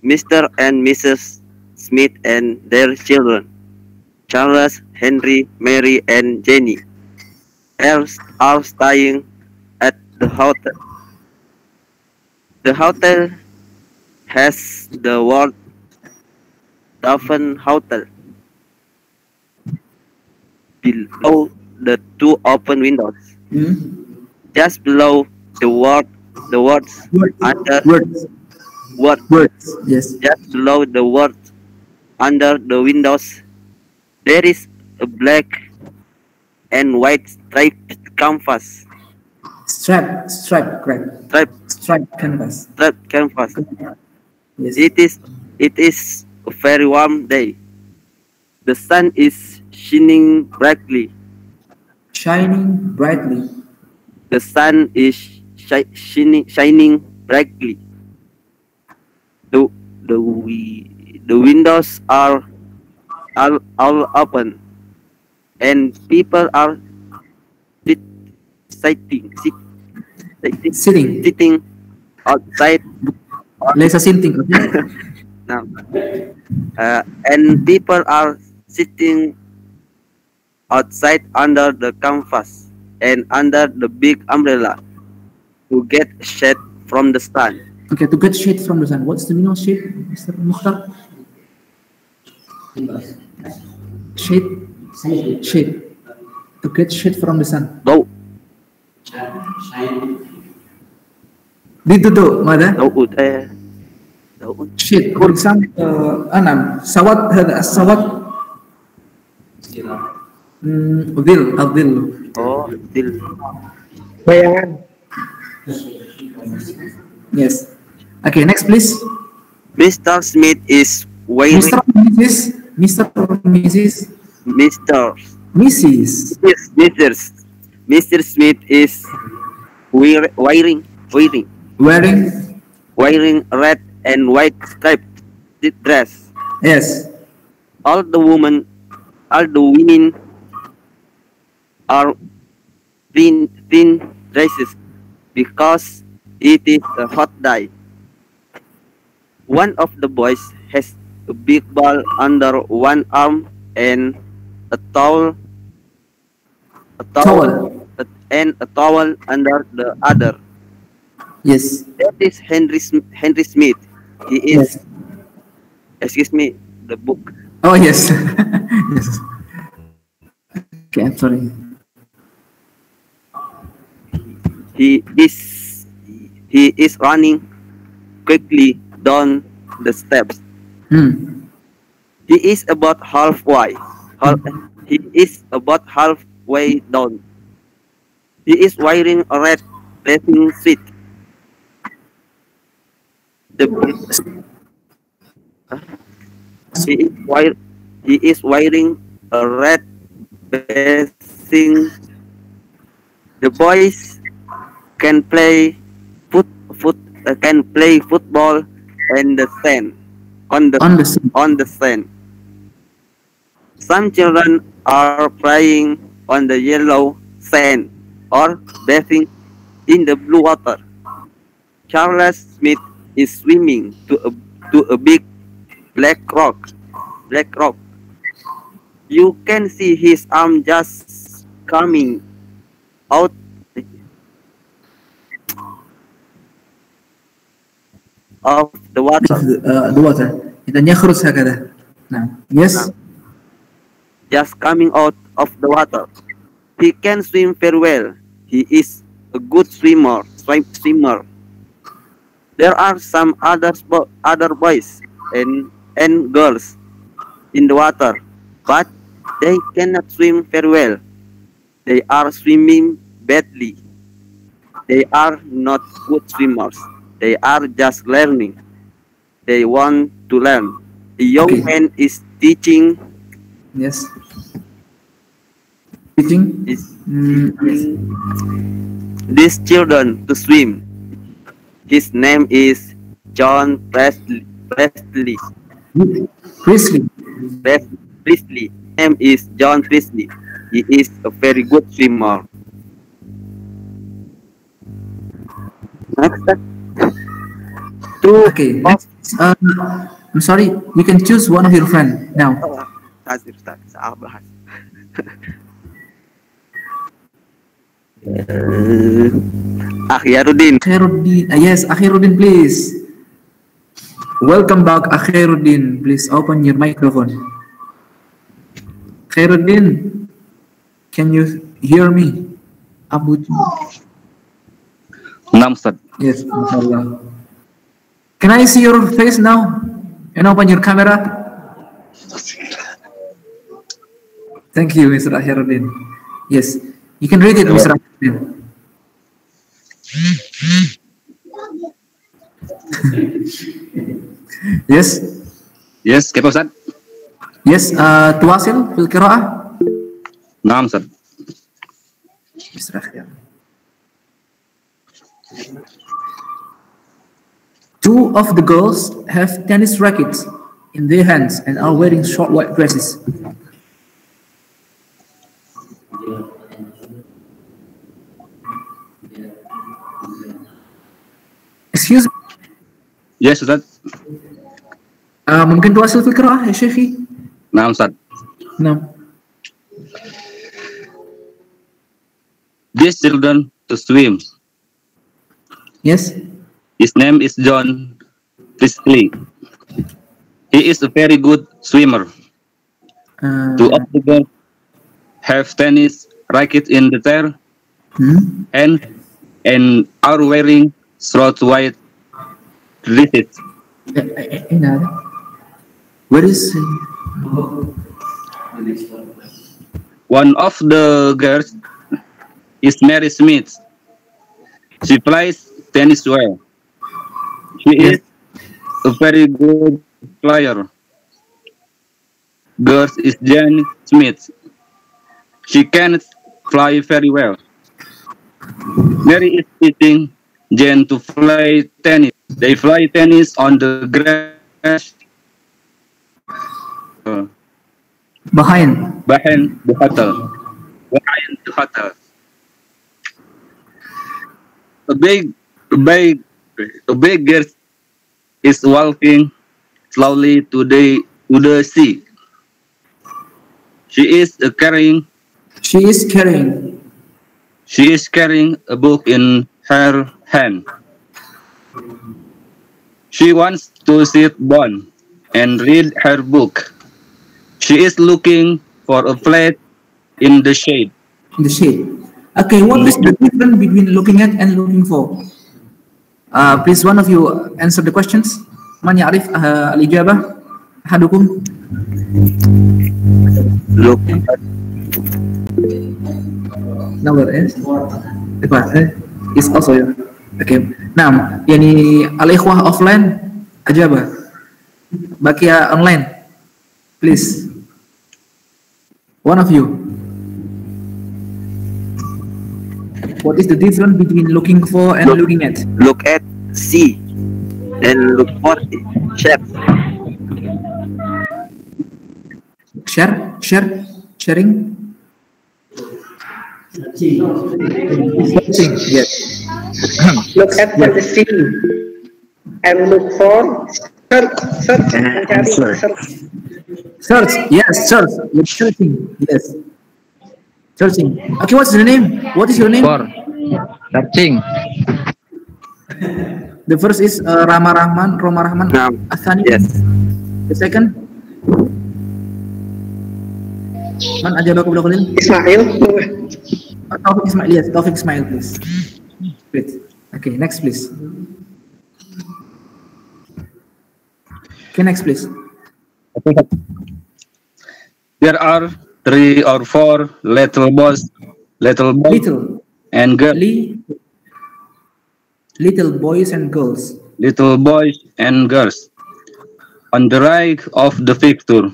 Mr. and Mrs. Smith and their children, Charles, Henry, Mary, and Jenny, are staying at the hotel. The hotel has the word Dolphin Hotel below the two open windows. Just below the words under Words. Yes. just below the words under the windows, there is a black and white striped canvas. Strap, correct. Strap canvas. Striped canvas. Yes. It is a very warm day. The sun is shining brightly. Shining brightly. The sun is shining brightly. The windows are all open, and people are sitting outside. Lesa sinting, okay? Now, and people are sitting outside under the canvas and under the big umbrella to get shade from the sun. Okay, to get shade from the sun. What's the meaning of shade, Mr. Mukhtar? Shade. To get shade from the sun. Daw. Dito do, mada? Daud. Shade. For example, sawat. Adil. Oh, dil. Bayangan. Yes. Okay, next please. Mr. Smith is wearing Mr. or Mrs. Mr. or Mrs. Mr. Mrs. Mr. Smith is wearing Wearing. red and white striped dress. Yes. All the women are thin dresses because it is a hot day. One of the boys has a big ball under one arm and a towel and a towel under the other. Yes. That is Henry Smith. He is, Yes. excuse me, the book. Oh yes. Yes. Okay, I'm sorry. He is running quickly down the steps. Hmm. He is about he is about halfway down. He is wearing a red bathing suit. The he is wearing a red bathing. The boys can play football in the sand On the scene. on the sand. Some children are playing on the yellow sand or bathing in the blue water. Charles Smith is swimming to a big black rock. You can see his arm just coming out of the water. The water. إذا يخرج هكذا. نعم. Yes. Just coming out of the water. He can swim very well. He is a good swimmer. There are some other boys and girls in the water, but they cannot swim very well. They are swimming badly. They are not good swimmers. They are just learning. They want to learn. The young Okay. man is teaching Yes. Teaching. these children to swim. His name is John Presley. Presley. Presley. Name is John Presley. He is a very good swimmer. Next. Okay. Next. I'm sorry. You can choose one of your friend now. Saya bahas. Akhiruddin. Akhiruddin. Yes, Akhiruddin, please. Welcome back, Akhiruddin. Please open your microphone. Akhiruddin, can you hear me? Abu. Naam, Ustaz. Yes, mashallah. Can I see your face now? And open your camera. Thank you, Mr. Akhiruddin. Yes, you can read it, Mr. Akhiruddin. Yes. Yes, kaifa Ustaz? Yes, تواصل في القراءة. Naam, Ustaz. Mr. Akhiruddin. Two of the girls have tennis rackets in their hands and are wearing short white dresses. Excuse me. Yes, Ustaz. ممكن تواصل في القراءة يا شيخي؟ Naam, Ustaz. نعم. These children to swim. Yes. His name is John Presley. He is a very good swimmer. Two of the girls have tennis rackets in the their hand and are wearing short white dresses. Where is One of the girls is Mary Smith. She plays tennis well. She is a very good player. girl is Jane Smith. She can fly very well. Mary is teaching Jane to play tennis. They play tennis on the grass Behind. behind the hotel. Behind the hotel. A big girl is walking slowly to the sea. She is carrying She is carrying. She is carrying a book in her hand. She wants to sit down and read her book. She is looking for a place in the shade. In the shade. Okay, what is the difference between looking at and looking for? Please, one of you answer the questions. Man ya'rif al-ijabah? Ahadukum? Look Number is? Is also ya. Okay. Nah, yani al-ikhwah offline ajabah. Bakia online. Please. One of you. What is the difference between looking for and looking at? look at, see, and look for shape. Sharing. Searching. Yes. Look at for the sea and look for search mencari Search. Yes, search. You're searching. Yes. Searching. Okay, what's the name? What is your name? For searching. The first is Roma Rahman. Now, Athani. yes. The second. Man ajabah qabla qalil. Ismail. Taufik Ismail. Yes, Taufik Ismail, please. Great. Okay, next, please. Okay, next, please. There are 3 or 4 little boys and girls. Little boys and girls. Little boys and girls. On the right of the picture,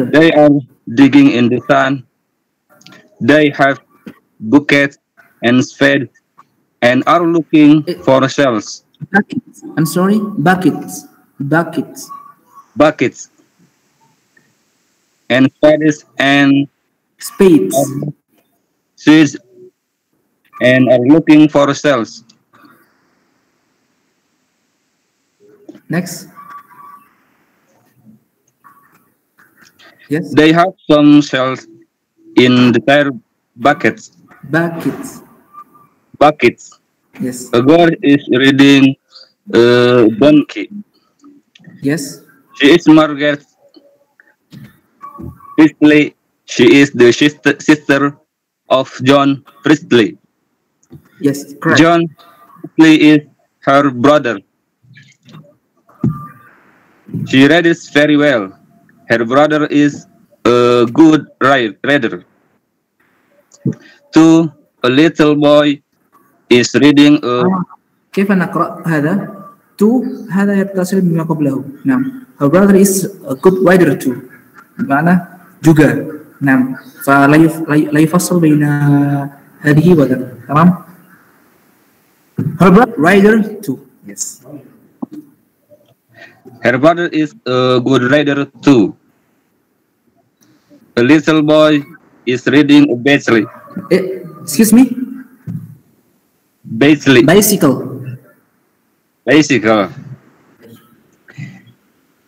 they are digging in the sand. They have buckets and spades and are looking for shells. Buckets. I'm sorry, buckets. Buckets and spades and Spades. seeds and are looking for shells. Next. Yes. They have some shells in their buckets. Buckets. Yes. A girl is reading a donkey. Yes. She is Margaret Priestley. She is the sister of John Priestley. Yes. Correct. John Priestley is her brother. She reads very well. Her brother is a good reader. 2. A little boy is reading a كيف نقرأ هذا؟ هذا يتصل بما قبله. نعم. Her brother is a good writer too. بمعنى juga. نعم. فلا يفصل بين هذه وذاك. تمام. Her brother writer too. Yes. Her brother is a good reader too. A little boy is reading a bicycle. Excuse me? Bicycle.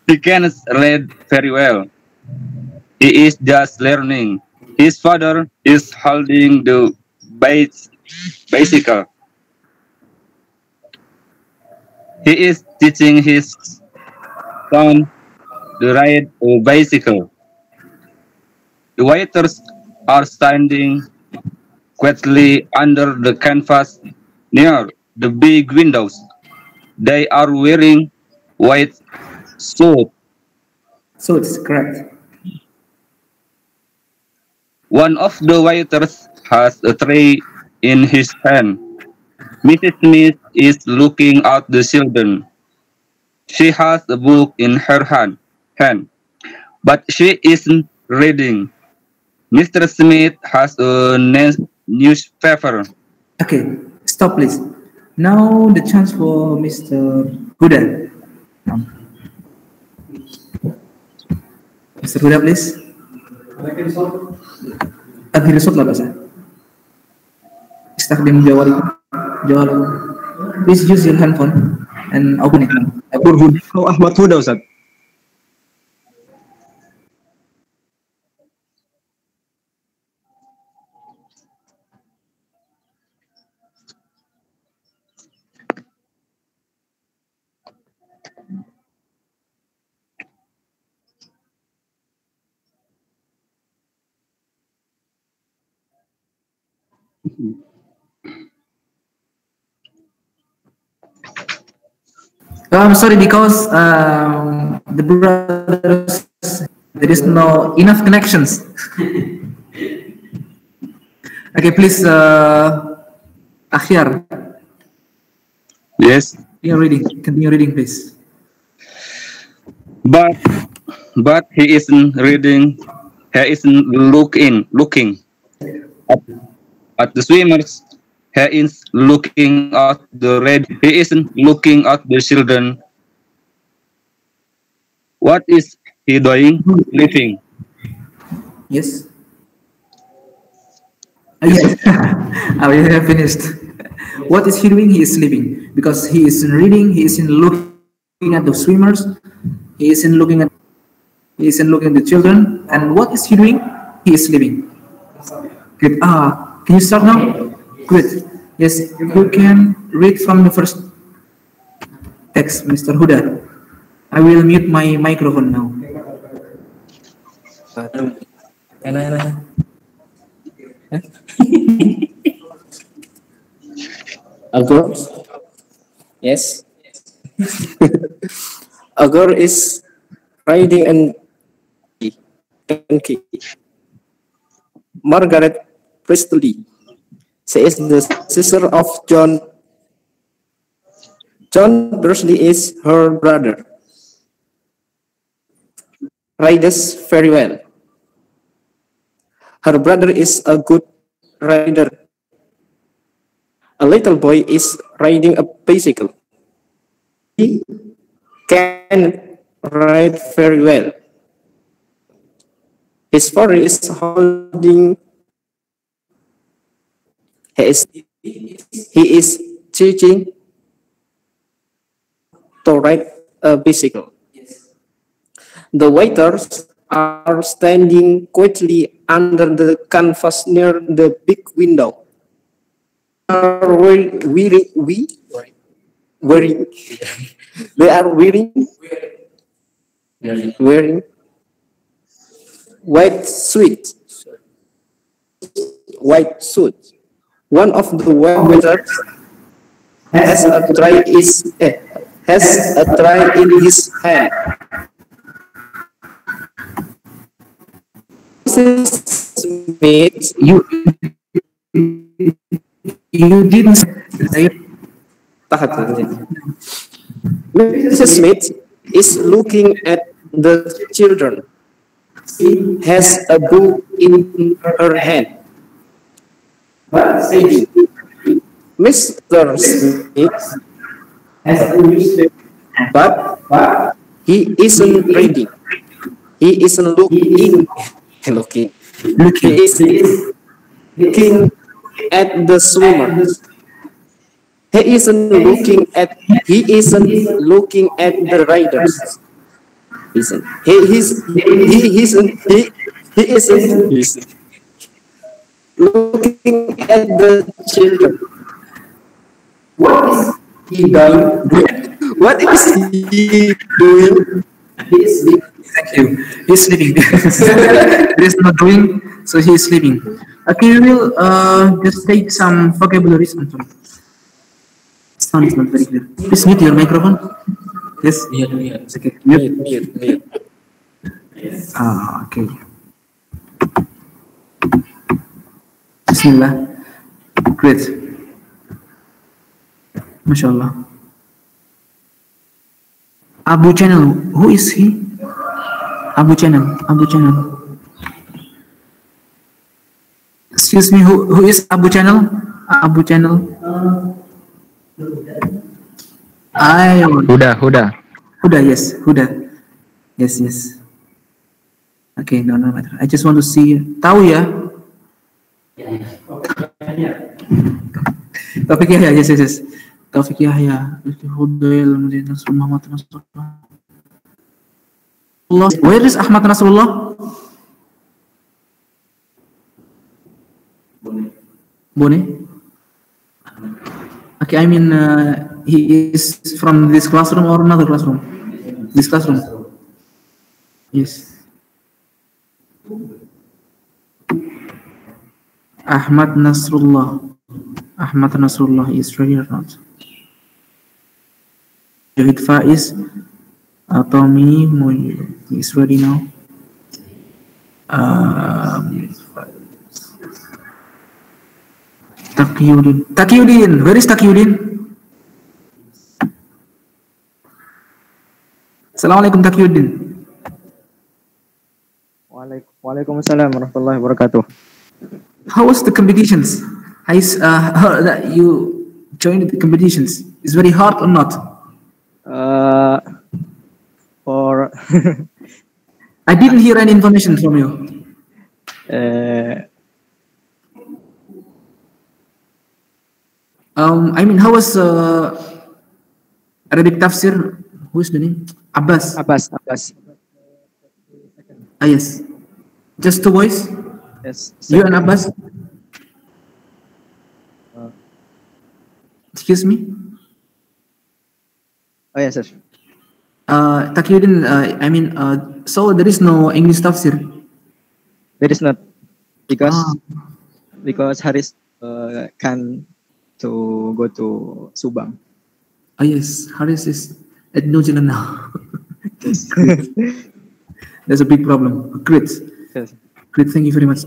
He can read very well. He is just learning. His father is holding the bicycle. He is teaching his son to ride a bicycle. The waiters are standing quietly under the canvas near the big windows. They are wearing white suits. Suits, correct. One of the waiters has a tray in his hand. Mrs. Smith is looking at the children. She has a book in her hand. but she isn't reading. Mr. Smith has a newspaper. Okay, stop please. Now the chance for Mr. Huda. Mr. Huda, please. Akhir result lah bahasa. Istakdim Jawari. Please use your handphone and open it. Ahmad Huda, Ustaz. I'm sorry because the brothers, there is no enough connections. Okay, please, Akhyar. Yes. Continue reading, please. But he isn't reading. He isn't looking at the swimmers. He is looking at the red. He isn't looking at the children. What is he doing? Living. Yes. Yes. I have finished. What is he doing? He is sleeping because he isn't reading. He isn't looking at the swimmers. He isn't looking at the children. And what is he doing? He is sleeping. Good. Can you start now? Good. Yes, you can read from the first text, Mr. Huda. I will mute my microphone now. Agur? Yes. Agur is riding a donkey. Margaret Priestley. She is the sister of John. John Priestley is her brother. Rides very well. Her brother is a good rider. A little boy is riding a bicycle. He can ride very well. His father is holding. He is teaching to ride a bicycle. The waiters are standing quietly under the canvas near the big window. They are wearing white suits. One of the waiters has a tray in his hand. Mrs. Smith, you didn't say. Mrs. Smith is looking at the children. She has a book in her hand. Mr. Smith has a newspaper, but he isn't reading. He isn't looking. He is looking at the swimmers. He isn't looking at the riders. He isn't looking at the children. What is he doing? What is he doing? He is sleeping. Thank you. He's sleeping. There's no doing, so he's sleeping. Okay, we will just take some vocabularies. Sound is not very clear. Please mute your microphone. Yes. Mute. Okay. Mute. Okay. Bismillah. Great. MashaAllah. Abu Channel, who is he? Abu Channel. Excuse me, who is Abu Channel? Abu Channel. Huda. Huda, yes, Huda. Yes. Okay, no matter. I just want to see. Tahu ya? Taufik Yahya, yes. Taufik Yahya. Where is Ahmad Nasrullah? Bone? Okay, I mean, he is from this classroom or another classroom? This classroom. Yes. Ahmad Nasrullah is ready or not? Jahid Faiz, Tommy is ready now. Taqiyuddin, where is Taqiyuddin? Assalamualaikum Taqiyuddin. Waalaikumsalam warahmatullahi wabarakatuh. How was the competitions? I heard that you joined the competitions. Is very hard or not? I didn't hear any information from you. I mean, how was Arabic tafsir? Who is the name? Abbas. Ah, yes. Just two boys? Yes. You and Abbas? Excuse me? Oh, yes, sir. Taqiyuddin, I mean, so there is no English tafsir? There is not. Because Haris can to go to Subang. Oh, yes. Haris is at New Zealand now. That's a big problem. Great. Yes. Great, thank you very much.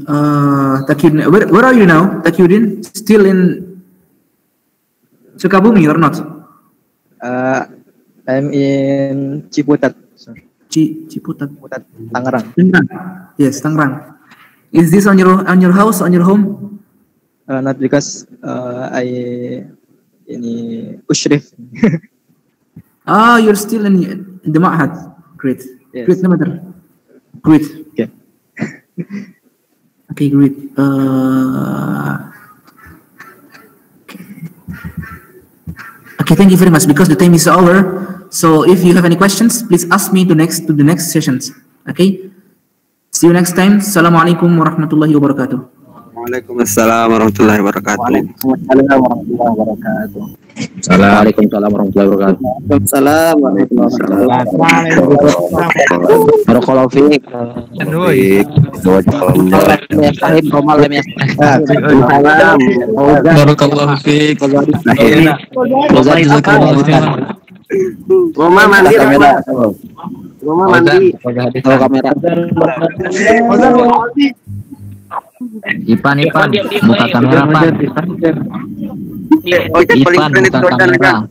Taqiyuddin, where are you now? Taqiyuddin, still in Sukabumi or not? I'm in Ciputat, sir. Ciputat, Tangerang. Yes, Tangerang. Is this on your house, on your home? Not because I Ushrif. You're still in the Ma'had. Great. Yes. Great, no matter. Great. Okay. Okay, great. Okay, thank you very much. Because the time is over, so if you have any questions, please ask me to the next sessions. Okay. See you next time. Assalamualaikum warahmatullahi wabarakatuh. Waalaikumsalam warahmatullahi wabarakatuh. Waalaikumsalam warahmatullahi wabarakatuh. Waalaikumsalam warahmatullahi wabarakatuh. Waalaikumsalam warahmatullahi wabarakatuh. Barakallahu fiik. Barakallahu fiik. Roma mandi. Roma mandi. Tahu kamera. Ipan, buka kamera, Pak. Ipan, buka kamera.